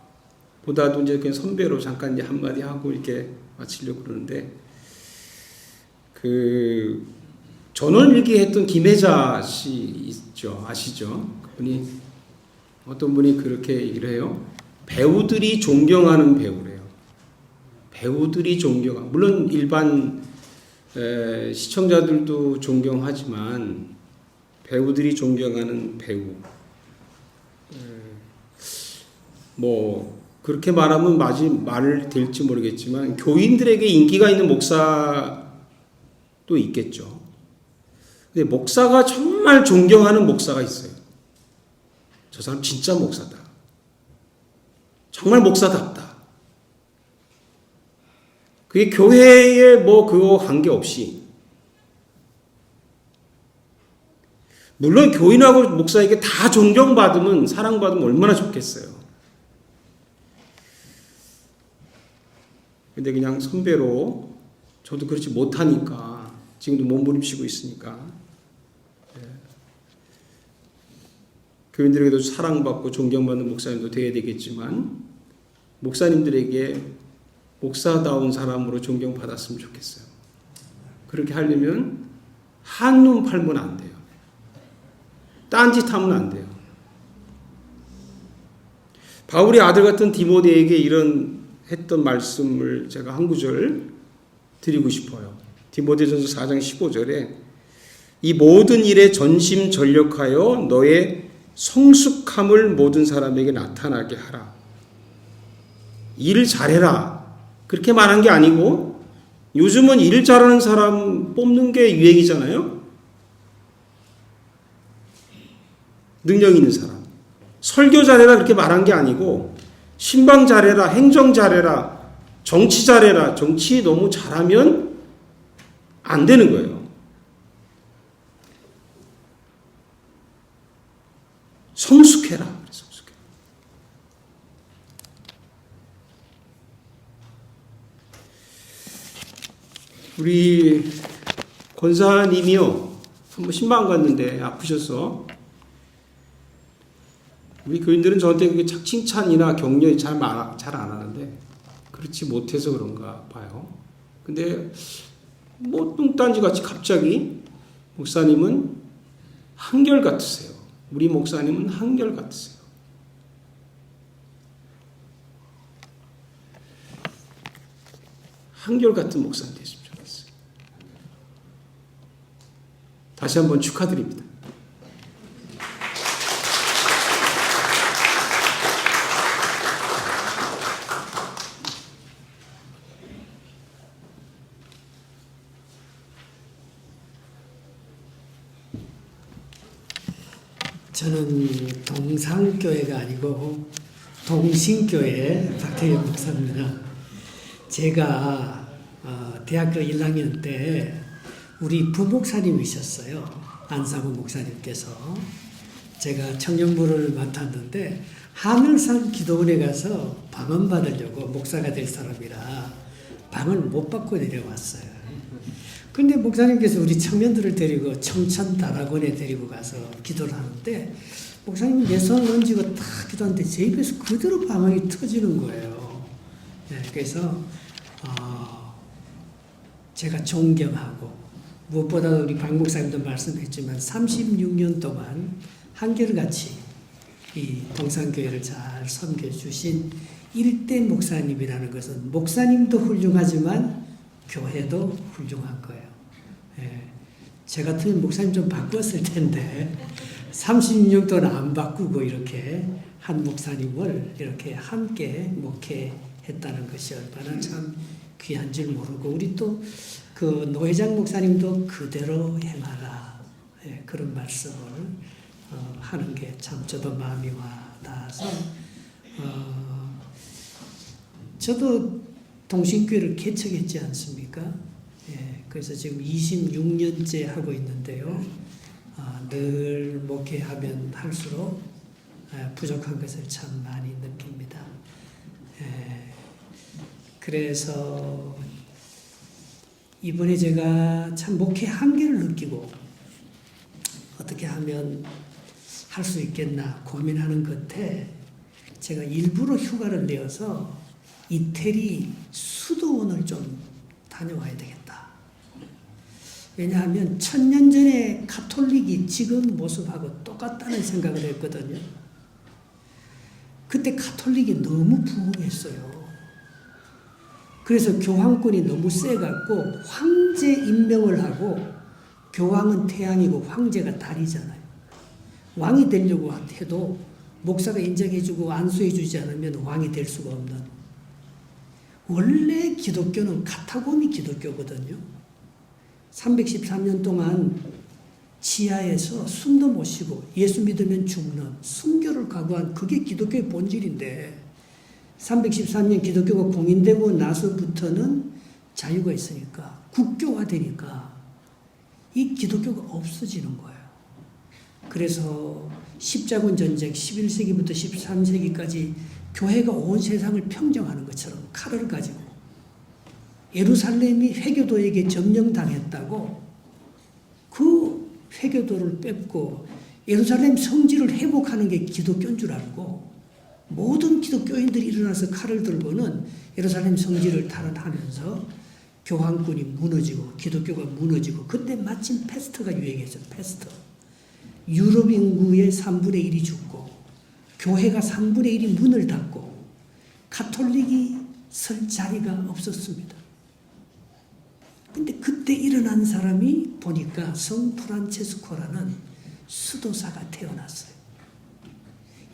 이제 그냥 선배로 잠깐 이제 한마디 하고 이렇게 마치려고 그러는데 전원일기 했던 김혜자 씨 있죠. 아시죠? 그분이 어떤 분이 그렇게 얘기를 해요. 배우들이 존경하는 배우래요. 배우들이 물론 일반 시청자들도 존경하지만 배우들이 존경하는 배우. 그렇게 말하면 말 될지 모르겠지만 교인들에게 인기가 있는 목사도 있겠죠. 근데 목사가 정말 존경하는 목사가 있어요. 저 사람 진짜 목사다. 정말 목사답다. 그게 교회에 뭐 그거 관계없이, 물론 교인하고 목사에게 다 존경받으면, 사랑받으면 얼마나 좋겠어요. 근데 그냥 선배로, 저도 그렇지 못하니까 지금도 몸부림치고 있으니까 교인들에게도 사랑받고 존경받는 목사님도 되어야 되겠지만, 목사님들에게 목사다운 사람으로 존경받았으면 좋겠어요. 그렇게 하려면 한눈 팔면 안 돼요. 딴짓하면 안 돼요. 바울의 아들 같은 디모데에게 이런 했던 말씀을 제가 한 구절 드리고 싶어요. 디모데전서 4장 15절에 이 모든 일에 전심전력하여 너의 성숙함을 모든 사람에게 나타나게 하라. 일 잘해라. 그렇게 말한 게 아니고, 요즘은 일 잘하는 사람 뽑는 게 유행이잖아요. 능력 있는 사람. 설교 잘해라 그렇게 말한 게 아니고, 신방 잘해라, 행정 잘해라, 정치 잘해라. 정치 너무 잘하면 안 되는 거예요. 성숙해라. 성숙해. 우리 권사님이요, 한번 신방 갔는데 아프셔서, 우리 교인들은 저한테 그게 칭찬이나 격려를 잘 안 하는데, 그렇지 못해서 그런가 봐요. 근데 뭐 뚱딴지같이 갑자기 목사님은 한결같으세요. 우리 목사님은 한결같으세요. 한결같은 목사님 되시면 좋겠어요. 다시 한번 축하드립니다. 저는 동산교회가 아니고 동신교회 박태일 목사입니다. 제가 대학교 1학년 때 우리 부목사님이셨어요. 안상우 목사님께서. 제가 청년부를 맡았는데 하늘산 기도원에 가서 방언 받으려고, 목사가 될 사람이라 방을 못 받고 내려왔어요. 근데 목사님께서 우리 청년들을 데리고 청천 다락원에 데리고 가서 기도를 하는데, 목사님이 내 손을 얹고 딱 기도하는데 제 입에서 그대로 방언이 터지는 거예요. 네, 그래서 제가 존경하고, 무엇보다 우리 박 목사님도 말씀했지만 36년 동안 한결같이 이 동산교회를 잘 섬겨주신 일대 목사님이라는 것은, 목사님도 훌륭하지만 교회도 훌륭한 거예요. 예. 제 같으면 목사님 좀 바꿨을 텐데 36년 동안 안 바꾸고 이렇게 한 목사님을 이렇게 함께 목회했다는 것이 얼마나 참 귀한 줄 모르고, 우리 또 그 노회장 목사님도 그대로 행하라, 예, 그런 말씀을 하는 게 참 저도 마음이 와 닿아서, 저도 동신교회를 개척했지 않습니까? 예, 그래서 지금 26년째 하고 있는데요. 늘 목회하면 할수록 부족한 것을 참 많이 느낍니다. 예, 그래서 이번에 제가 참 목회 한계를 느끼고 어떻게 하면 할 수 있겠나 고민하는 끝에 제가 일부러 휴가를 내어서 이태리 수도원을 좀 다녀와야 되겠다. 왜냐하면 1000년 전에 가톨릭이 지금 모습하고 똑같다는 생각을 했거든요. 그때 가톨릭이 너무 부흥했어요. 그래서 교황권이 너무 세갖고 황제 임명을 하고, 교황은 태양이고 황제가 달이잖아요. 왕이 되려고 해도 목사가 인정해주고 안수해주지 않으면 왕이 될 수가 없는, 원래 기독교는 카타고미 기독교거든요. 313년 동안 지하에서 숨도 못 쉬고 예수 믿으면 죽는 순교를 각오한 그게 기독교의 본질인데 313년 기독교가 공인되고 나서부터는 자유가 있으니까 국교화되니까 이 기독교가 없어지는 거예요. 그래서 십자군 전쟁 11세기부터 13세기까지 교회가 온 세상을 평정하는 것처럼 칼을 가지고 예루살렘이 회교도에게 점령당했다고 그 회교도를 뺏고 예루살렘 성지를 회복하는 게 기독교인 줄 알고 모든 기독교인들이 일어나서 칼을 들고는 예루살렘 성지를 탈환하면서 교황군이 무너지고 기독교가 무너지고 그때 마침 패스트가 유행했어요. 패스트. 유럽 인구의 3분의 1이 죽고 교회가 3분의 1이 문을 닫고 가톨릭이 설 자리가 없었습니다. 근데 그때 일어난 사람이 보니까 성 프란체스코라는 수도사가 태어났어요.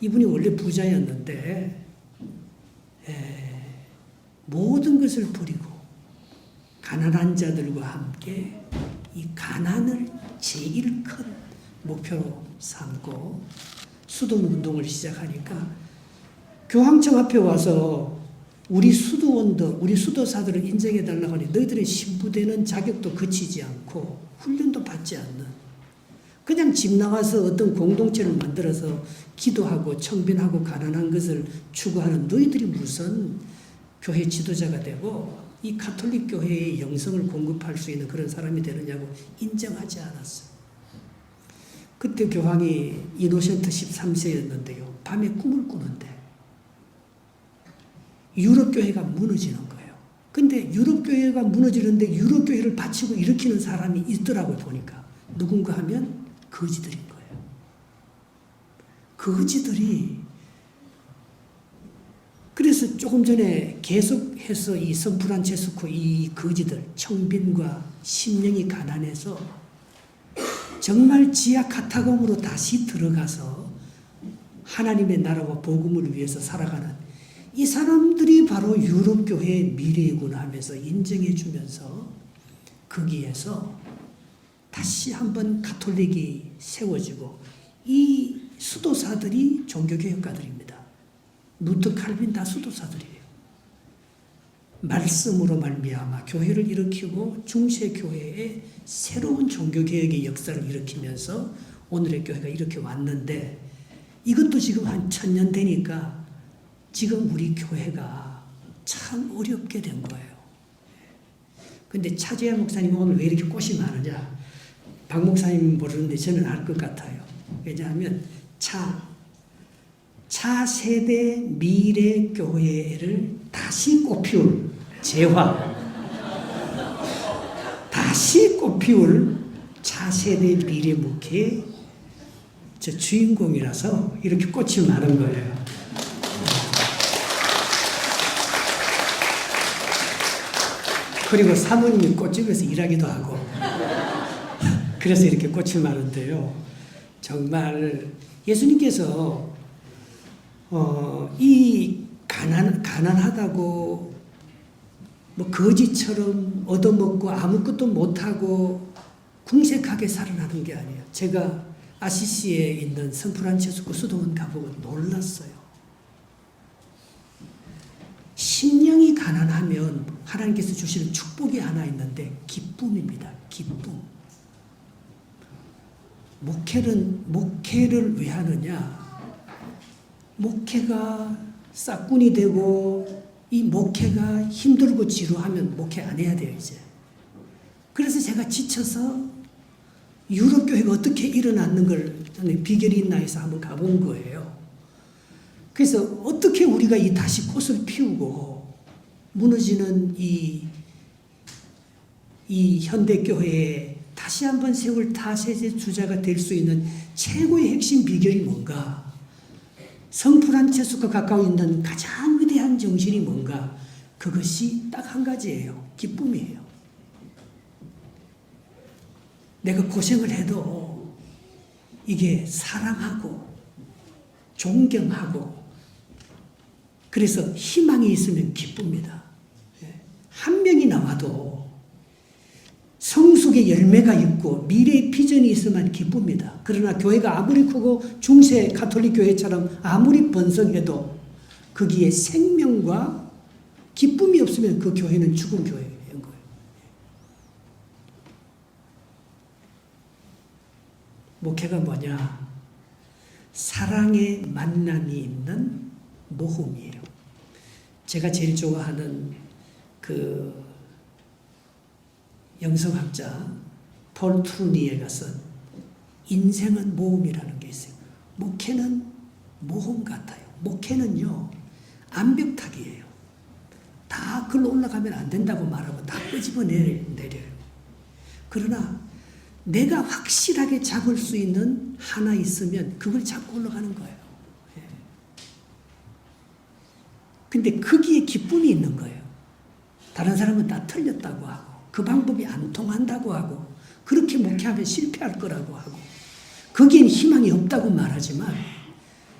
이분이 원래 부자였는데 모든 것을 버리고 가난한 자들과 함께 이 가난을 제일 큰 목표로 삼고 수도운동을 시작하니까 교황청 앞에 와서 우리 수도원들, 우리 수도사들을 인정해달라고 하니 너희들의 신부되는 자격도 거치지 않고 훈련도 받지 않는 그냥 집 나와서 어떤 공동체를 만들어서 기도하고 청빈하고 가난한 것을 추구하는 너희들이 무슨 교회 지도자가 되고 이 가톨릭 교회의 영성을 공급할 수 있는 그런 사람이 되느냐고 인정하지 않았어요. 그때 교황이 이노센트 13세였는데요. 밤에 꿈을 꾸는데 유럽 교회가 무너지는 거예요. 근데 유럽 교회가 무너지는데 유럽 교회를 바치고 일으키는 사람이 있더라고요. 보니까 누군가 하면 거지들인 거예요. 거지들이 그래서 조금 전에 계속해서 이 성프란체스코 이 거지들 청빈과 심령이 가난해서 정말 지하 카타콤으로 다시 들어가서 하나님의 나라와 복음을 위해서 살아가는 이 사람들이 바로 유럽 교회의 미래이구나 하면서 인정해 주면서 거기에서 다시 한번 가톨릭이 세워지고 이 수도사들이 종교개혁가들입니다. 루터, 칼빈 다 수도사들이에요. 말씀으로 말미암아 교회를 일으키고 중세교회의 새로운 종교개혁의 역사를 일으키면서 오늘의 교회가 이렇게 왔는데 이것도 지금 한 1000년 되니까 지금 우리 교회가 참 어렵게 된 거예요. 근데 차재현 목사님 오늘 왜 이렇게 꽃이 많으냐? 박 목사님 모르는데 저는 알 것 같아요. 왜냐하면 차세대 미래 교회를 다시 꽃피울 재화, 다시 꽃피울 차세대 미래 목회의 저 주인공이라서 이렇게 꽃이 많은 거예요. 그리고 사모님이 꽃집에서 일하기도 하고 그래서 이렇게 꽃이 많은데요. 정말 예수님께서 이 가난하다고 뭐 거지처럼 얻어먹고 아무것도 못하고 궁색하게 살아나는 게 아니에요. 제가 아시시에 있는 성프란체스코 수도원 가보고 놀랐어요. 심령이 가난하면 하나님께서 주시는 축복이 하나 있는데 기쁨입니다. 기쁨. 목회를 왜 하느냐? 목회가 싹군이 되고 이 목회가 힘들고 지루하면 목회 안 해야 돼요, 이제. 그래서 제가 지쳐서 유럽 교회가 어떻게 일어났는 걸 비결이 있나 해서 한번 가본 거예요. 그래서 어떻게 우리가 이 다시 꽃을 피우고 무너지는 이 현대교회에 다시 한번 세울 타세제 주자가 될 수 있는 최고의 핵심 비결이 뭔가? 성프란체스코가 가까워 있는 가장 위대한 정신이 뭔가? 그것이 딱 한 가지예요. 기쁨이에요. 내가 고생을 해도 이게 사랑하고 존경하고 그래서 희망이 있으면 기쁩니다. 한 명이 나와도 성숙의 열매가 있고 미래의 비전이 있으면 기쁩니다. 그러나 교회가 아무리 크고 중세 가톨릭 교회처럼 아무리 번성해도 거기에 생명과 기쁨이 없으면 그 교회는 죽은 교회인 거예요. 목회가 뭐냐? 사랑의 만남이 있는 모험이에요. 제가 제일 좋아하는 그 영성학자 폴 트루니에가 쓴 인생은 모험이라는 게 있어요. 목회는 모험 같아요. 목회는요, 암벽타기예요. 다 글로 올라가면 안 된다고 말하고 다 끄집어 내려요. 그러나 내가 확실하게 잡을 수 있는 하나 있으면 그걸 잡고 올라가는 거예요. 근데 거기에 기쁨이 있는 거예요. 다른 사람은 다 틀렸다고 하고 그 방법이 안 통한다고 하고 그렇게 목회하면 실패할 거라고 하고 거기엔 희망이 없다고 말하지만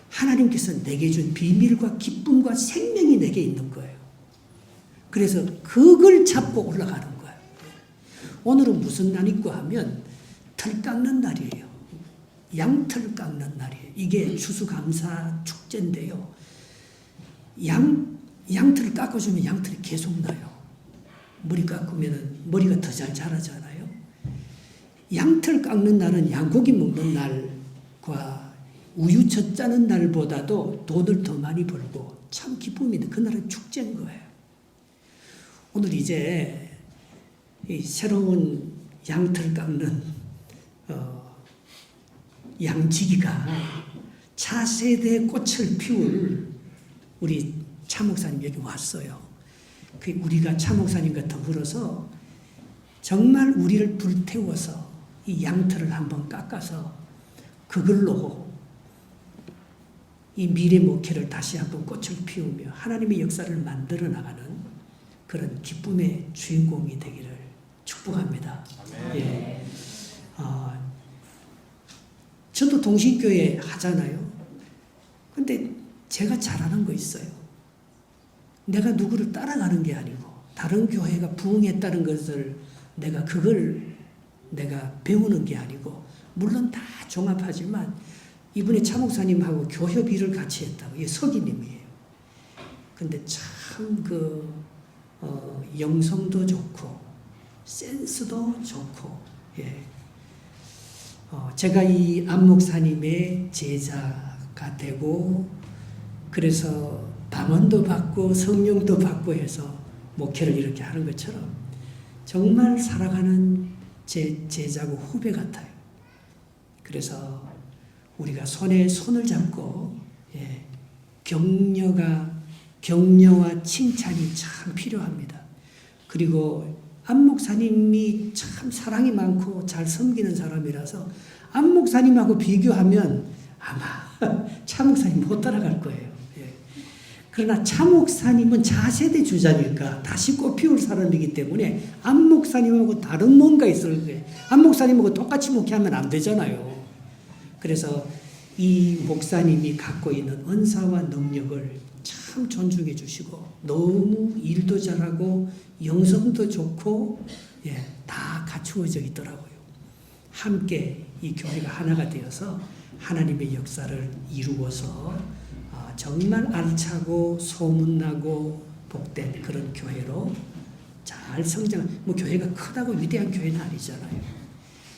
하나님께서 내게 준 비밀과 기쁨과 생명이 내게 있는 거예요. 그래서 그걸 잡고 올라가는 거예요. 오늘은 무슨 날이고 하면 털 깎는 날이에요. 양털 깎는 날이에요. 이게 추수감사 축제인데요. 양털을 깎아주면 양털이 계속 나요. 머리 깎으면 머리가 더 잘 자라잖아요. 양털 깎는 날은 양고기 먹는 날과 우유젓 짜는 날보다도 돈을 더 많이 벌고 참 기쁨인데 그날은 축제인 거예요. 오늘 이제 이 새로운 양털 깎는 양지기가 차세대 꽃을 피울 우리 차 목사님 여기 왔어요. 우리가 차 목사님과 더불어서 정말 우리를 불태워서 이 양털을 한번 깎아서 그걸로 이 미래 목회를 다시 한번 꽃을 피우며 하나님의 역사를 만들어 나가는 그런 기쁨의 주인공이 되기를 축복합니다. 예. 저도 동신교회 하잖아요. 근데 제가 잘하는 거 있어요. 내가 누구를 따라가는 게 아니고 다른 교회가 부흥했다는 것을 내가 배우는 게 아니고 물론 다 종합하지만 이번에 차 목사님하고 교협일을 같이 했다고. 이게 서기님이에요. 근데 참 영성도 좋고 센스도 좋고 예. 제가 이 안 목사님의 제자가 되고 그래서 방언도 받고 성령도 받고 해서 목회를 이렇게 하는 것처럼 정말 살아가는 제 제자고 후배 같아요. 그래서 우리가 손에 손을 잡고 예, 격려와 칭찬이 참 필요합니다. 그리고 안 목사님이 참 사랑이 많고 잘 섬기는 사람이라서 안 목사님하고 비교하면 아마 차 목사님 못 따라갈 거예요. 예. 그러나 차 목사님은 차세대 주자니까 다시 꽃피울 사람이기 때문에 안 목사님하고 다른 뭔가 있을 거예요. 안 목사님하고 똑같이 목회하면 안 되잖아요. 그래서 이 목사님이 갖고 있는 은사와 능력을 참 존중해 주시고 너무 일도 잘하고 영성도 좋고 예, 다 갖추어져 있더라고요. 함께 이 교회가 하나가 되어서 하나님의 역사를 이루어서 정말 알차고 소문나고 복된 그런 교회로 잘 성장. 교회가 크다고 위대한 교회는 아니잖아요.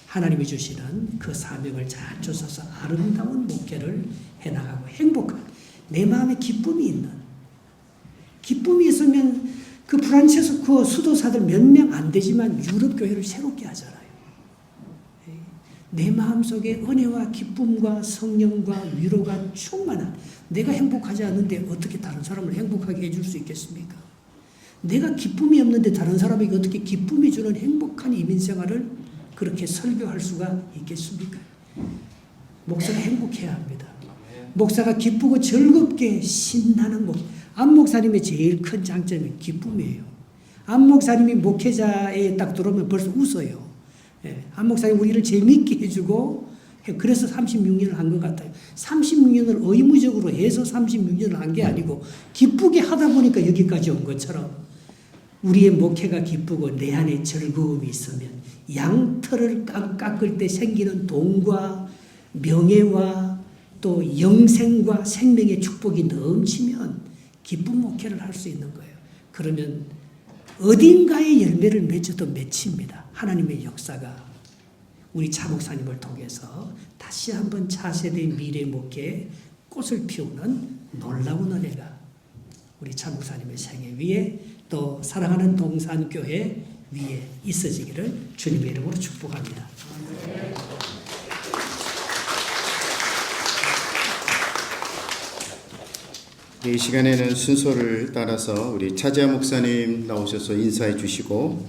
하나님이 주시는 그 사명을 잘 쫓아서 아름다운 목회를 해나가고 행복한 내 마음에 기쁨이 있으면 그 프란체스코 수도사들 몇 명 안 되지만 유럽 교회를 새롭게 하잖아요. 내 마음속에 은혜와 기쁨과 성령과 위로가 충만한 내가 행복하지 않은데 어떻게 다른 사람을 행복하게 해줄 수 있겠습니까? 내가 기쁨이 없는데 다른 사람에게 어떻게 기쁨이 주는 행복한 이민생활을 그렇게 설교할 수가 있겠습니까? 목사가 행복해야 합니다. 목사가 기쁘고 즐겁게 신나는 안 목사님의 제일 큰 장점은 기쁨이에요. 안 목사님이 목회자에 딱 들어오면 벌써 웃어요. 예, 안 목사님 우리를 재미있게 해주고 그래서 36년을 한 것 같아요. 36년을 의무적으로 해서 36년을 한 게 아니고 기쁘게 하다 보니까 여기까지 온 것처럼 우리의 목회가 기쁘고 내 안에 즐거움이 있으면 양털을 깎을 때 생기는 돈과 명예와 또 영생과 생명의 축복이 넘치면 기쁜 목회를 할 수 있는 거예요. 그러면 어딘가에 열매를 맺어도 맺힙니다. 하나님의 역사가 우리 차 목사님을 통해서 다시 한번 차세대 미래 목회에 꽃을 피우는 놀라운 은혜가 우리 차 목사님의 생애 위에 또 사랑하는 동산교회 위에 있어지기를 주님의 이름으로 축복합니다. 이 시간에는 순서를 따라서 우리 차지아 목사님 나오셔서 인사해 주시고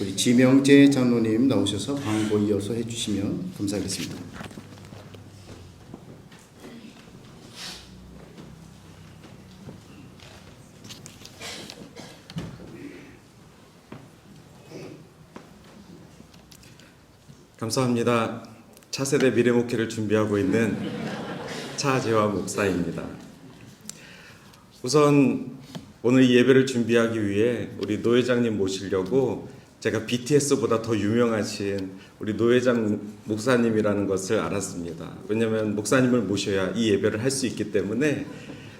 우리 지명재 장로님 나오셔서 광고 이어서 해주시면 감사하겠습니다. 감사합니다. 차세대 미래 목회를 준비하고 있는 차재화 목사입니다. 우선 오늘 이 예배를 준비하기 위해 우리 노 회장님 모시려고 제가 BTS보다 더 유명하신 우리 노 회장 목사님이라는 것을 알았습니다. 왜냐하면 목사님을 모셔야 이 예배를 할 수 있기 때문에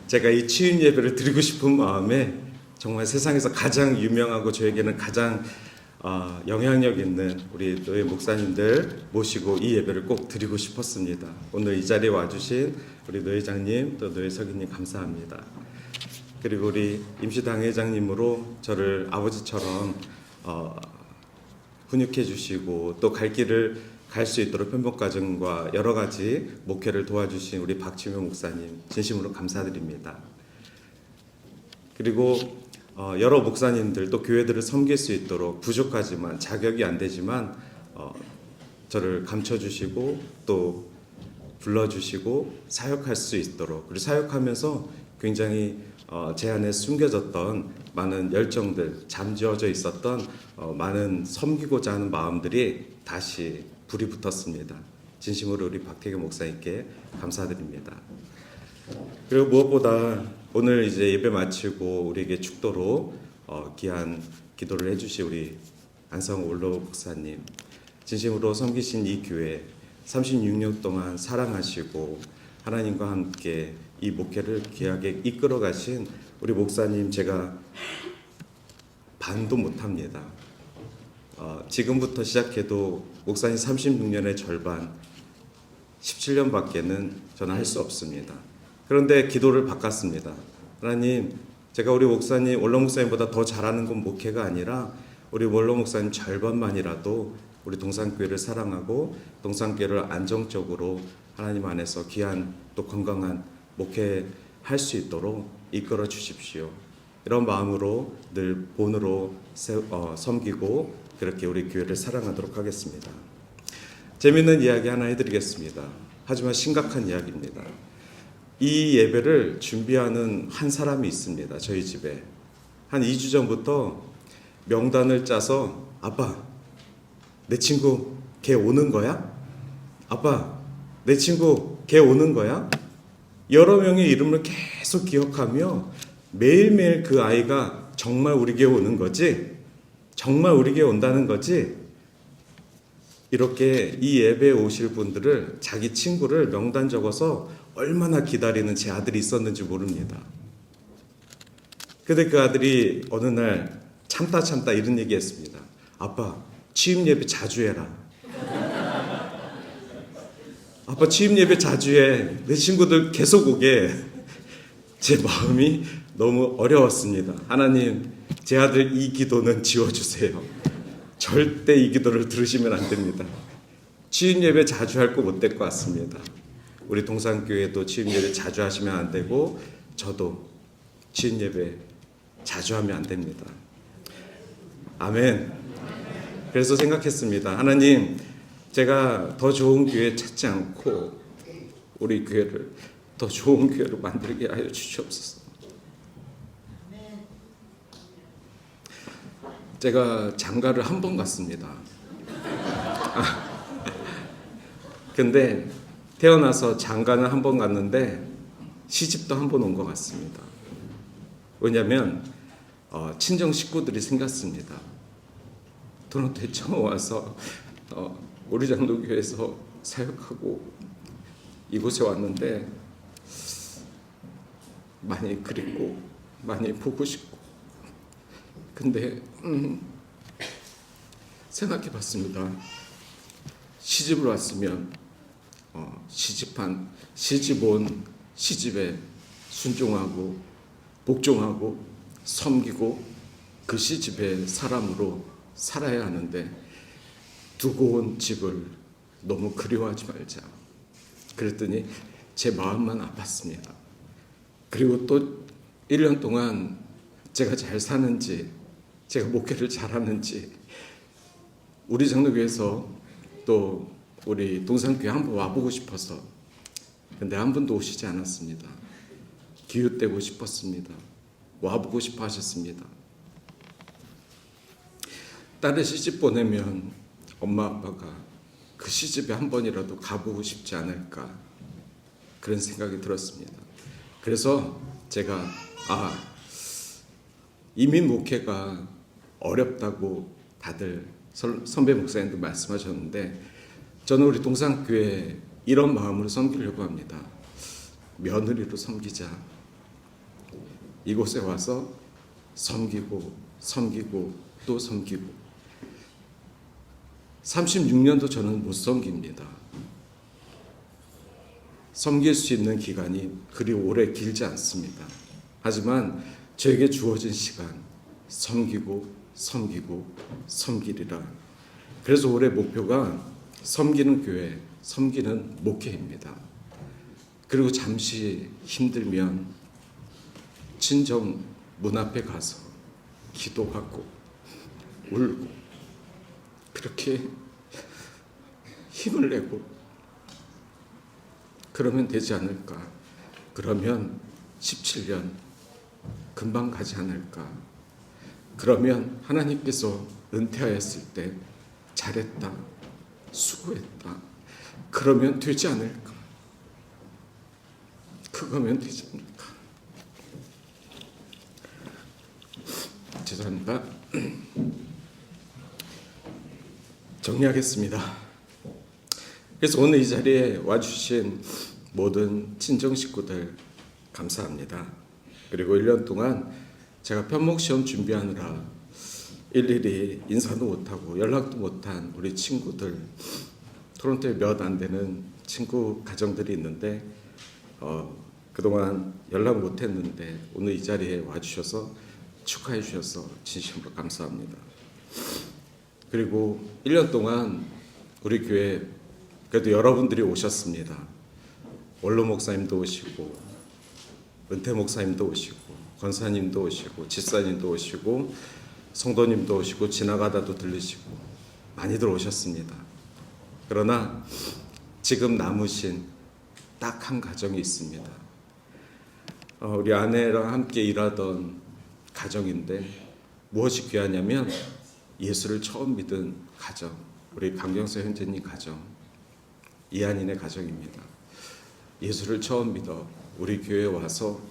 제가 이 취임 예배를 드리고 싶은 마음에 정말 세상에서 가장 유명하고 저에게는 가장 영향력 있는 우리 노예 목사님들 모시고 이 예배를 꼭 드리고 싶었습니다. 오늘 이 자리에 와주신 우리 노 회장님 또 노예 서기님 감사합니다. 그리고 우리 임시당회장님으로 저를 아버지처럼 훈육해 주시고 또 갈 길을 갈 수 있도록 편복과정과 여러 가지 목회를 도와주신 우리 박지명 목사님 진심으로 감사드립니다. 그리고 여러 목사님들 또 교회들을 섬길 수 있도록 부족하지만 자격이 안 되지만 저를 감춰주시고 또 불러주시고 사역할 수 있도록 그리고 사역하면서 굉장히 제 안에 숨겨졌던 많은 열정들 잠재워져 있었던 많은 섬기고자 하는 마음들이 다시 불이 붙었습니다. 진심으로 우리 박태규 목사님께 감사드립니다. 그리고 무엇보다 오늘 이제 예배 마치고 우리에게 축도로 귀한 기도를 해주신 우리 안성 올로 목사님 진심으로 섬기신 이 교회 36년 동안 사랑하시고 하나님과 함께 이 목회를 귀하게 이끌어 가신 우리 목사님 제가 반도 못합니다. 지금부터 시작해도 목사님 36년의 절반 17년밖에는 저는 할 수 없습니다. 그런데 기도를 바꿨습니다. 하나님, 제가 우리 목사님, 원로 목사님보다 더 잘하는 건 목회가 아니라 우리 원로 목사님 절반만이라도 우리 동산교회를 사랑하고 동산교회를 안정적으로 하나님 안에서 귀한 또 건강한 목회할 수 있도록 이끌어 주십시오. 이런 마음으로 늘 본으로 섬기고 그렇게 우리 교회를 사랑하도록 하겠습니다. 재미있는 이야기 하나 해드리겠습니다. 하지만 심각한 이야기입니다. 이 예배를 준비하는 한 사람이 있습니다. 저희 집에 한 2주 전부터 명단을 짜서 아빠 내 친구 걔 오는 거야? 아빠 내 친구 걔 오는 거야? 여러 명의 이름을 계속 기억하며 매일매일 그 아이가 정말 우리 교회 오는 거지? 정말 우리 교회 온다는 거지? 이렇게 이 예배에 오실 분들을 자기 친구를 명단 적어서 얼마나 기다리는 제 아들이 있었는지 모릅니다. 근데 그 아들이 어느 날 참다 이런 얘기 했습니다. 아빠 취임 예배 자주 해라. 아빠 취임 예배 자주 해. 내 친구들 계속 오게. 제 마음이 너무 어려웠습니다. 하나님 제 아들 이 기도는 지워주세요. 절대 이 기도를 들으시면 안 됩니다. 취임 예배 자주 할 거 못 될 것 같습니다. 우리 동산교회도 취임 예배 자주 하시면 안 되고 저도 취임 예배 자주 하면 안 됩니다. 아멘. 그래서 생각했습니다. 하나님 제가 더 좋은 교회 찾지 않고 우리 교회를 더 좋은 교회로 만들게 하여 주시옵소서. 제가 장가를 한 번 갔습니다. 근데 태어나서 장가는 한 번 갔는데 시집도 한 번 온 것 같습니다. 왜냐하면 친정 식구들이 생겼습니다. 토론토에 처음 와서 우리 장로교회에서 사역하고 이곳에 왔는데 많이 그립고 많이 보고 싶고, 근데 생각해 봤습니다. 시집을 왔으면 시집 온 시집에 순종하고 복종하고 섬기고 그 시집의 사람으로 살아야 하는데, 두고 온 집을 너무 그리워하지 말자. 그랬더니 제 마음만 아팠습니다. 그리고 또 1년 동안 제가 잘 사는지, 제가 목회를 잘하는지, 우리 장로교회에서 또 우리 동산교회 한번 와보고 싶어서, 근데 한 번도 오시지 않았습니다. 기웃대고 싶었습니다. 와보고 싶어 하셨습니다. 딸을 시집 보내면 엄마 아빠가 그 시집에 한 번이라도 가보고 싶지 않을까, 그런 생각이 들었습니다. 그래서 제가 이민 목회가 어렵다고 다들 선배 목사님도 말씀하셨는데, 저는 우리 동산교회 이런 마음으로 섬기려고 합니다. 며느리로 섬기자. 이곳에 와서 섬기고 또 섬기고. 36년도 저는 못 섬깁니다. 섬길 수 있는 기간이 그리 오래 길지 않습니다. 하지만 저에게 주어진 시간, 섬기고 섬기리라. 그래서 올해 목표가 섬기는 교회, 섬기는 목회입니다. 그리고 잠시 힘들면 친정 문 앞에 가서 기도하고 울고, 그렇게 힘을 내고 그러면 되지 않을까. 그러면 17년 금방 가지 않을까. 그러면 하나님께서 은퇴하였을 때 잘했다, 수고했다, 그러면 되지 않을까. 그거면 되지 않을까. 죄송합니다. 정리하겠습니다. 그래서 오늘 이 자리에 와주신 모든 친정 식구들 감사합니다. 그리고 1년 동안 제가 편목시험 준비하느라 일일이 인사도 못하고 연락도 못한 우리 친구들, 토론토에 몇 안 되는 친구 가정들이 있는데 그동안 연락 못했는데 오늘 이 자리에 와주셔서 축하해 주셔서 진심으로 감사합니다. 그리고 1년 동안 우리 교회 그래도 여러분들이 오셨습니다. 원로 목사님도 오시고 은퇴 목사님도 오시고 권사님도 오시고 집사님도 오시고 성도님도 오시고 지나가다도 들르시고 많이들 오셨습니다. 그러나 지금 남으신 딱 한 가정이 있습니다. 우리 아내랑 함께 일하던 가정인데 무엇이 귀하냐면 예수를 처음 믿은 가정, 우리 강경서 형제님 가정, 이한인의 가정입니다. 예수를 처음 믿어 우리 교회에 와서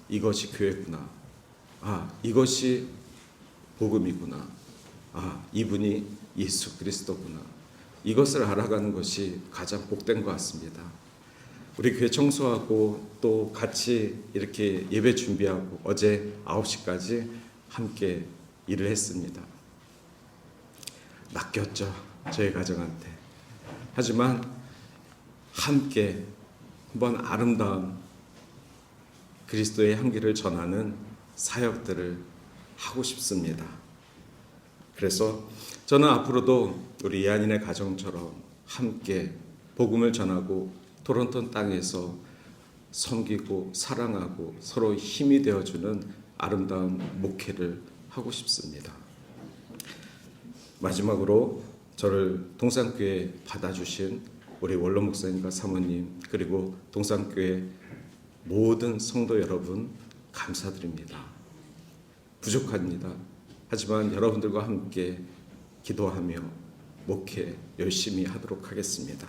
이것이 교회구나, 이것이 복음이구나, 이분이 예수 그리스도구나, 이것을 알아가는 것이 가장 복된 것 같습니다. 우리 교회 청소하고 또 같이 이렇게 예배 준비하고 어제 9시까지 함께 일을 했습니다. 맡겼죠, 저희 가정한테. 하지만 함께 한번 아름다운 그리스도의 향기를 전하는 사역들을 하고 싶습니다. 그래서 저는 앞으로도 우리 이한인의 가정처럼 함께 복음을 전하고 토론토 땅에서 섬기고 사랑하고 서로 힘이 되어주는 아름다운 목회를 하고 싶습니다. 마지막으로 저를 동산교회 받아주신 우리 원로 목사님과 사모님, 그리고 동산교회 모든 성도 여러분 감사드립니다. 부족합니다. 하지만 여러분들과 함께 기도하며 목회 열심히 하도록 하겠습니다.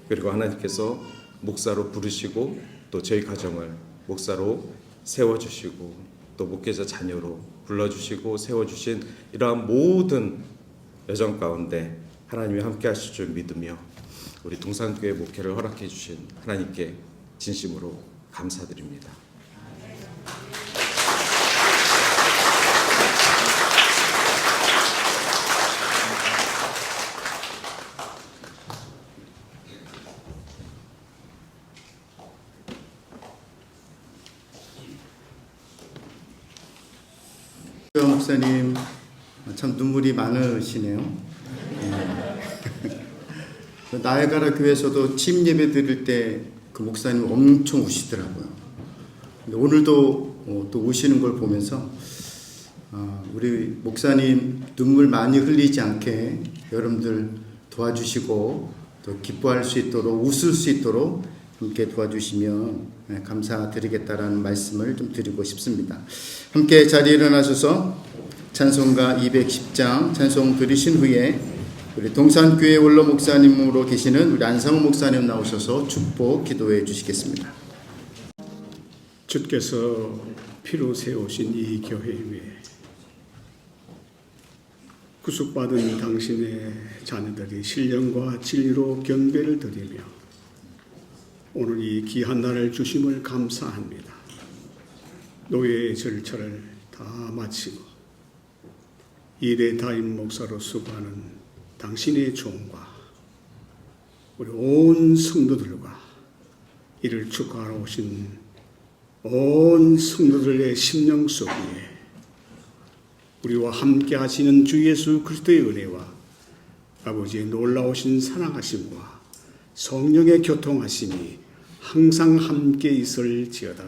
그리고 하나님께서 목사로 부르시고 또 저희 가정을 목사로 세워주시고 또 목회자 자녀로 불러주시고 세워주신 이러한 모든 여정 가운데 하나님이 함께 하실 줄 믿으며 우리 동산교회 목회를 허락해 주신 하나님께 진심으로 감사드립니다. 목사님 참 눈물이 많으시네요. 나야가라 교회에서도 취임 예배 드릴 때 그 목사님 엄청 우시더라고요. 근데 오늘도 또 우시는 걸 보면서 우리 목사님 눈물 많이 흘리지 않게 여러분들 도와주시고 또 기뻐할 수 있도록 웃을 수 있도록 함께 도와주시면 감사드리겠다라는 말씀을 좀 드리고 싶습니다. 함께 자리에 일어나셔서 찬송가 210장 찬송 들으신 후에 우리 동산교회 원로 목사님으로 계시는 우리 안상호 목사님 나오셔서 축복 기도해 주시겠습니다. 주께서 피로 세우신 이 교회 위에 구속받은 당신의 자녀들이 신령과 진리로 경배를 드리며 오늘 이 귀한 날을 주심을 감사합니다. 노예의 절차를 다 마치고 일의 담임 목사로 수고하는 당신의 종과 우리 온 성도들과 이를 축하하러 오신 온 성도들의 심령 속에 우리와 함께 하시는 주 예수 그리스도의 은혜와 아버지의 놀라우신 사랑하심과 성령의 교통하심이 항상 함께 있을지어다.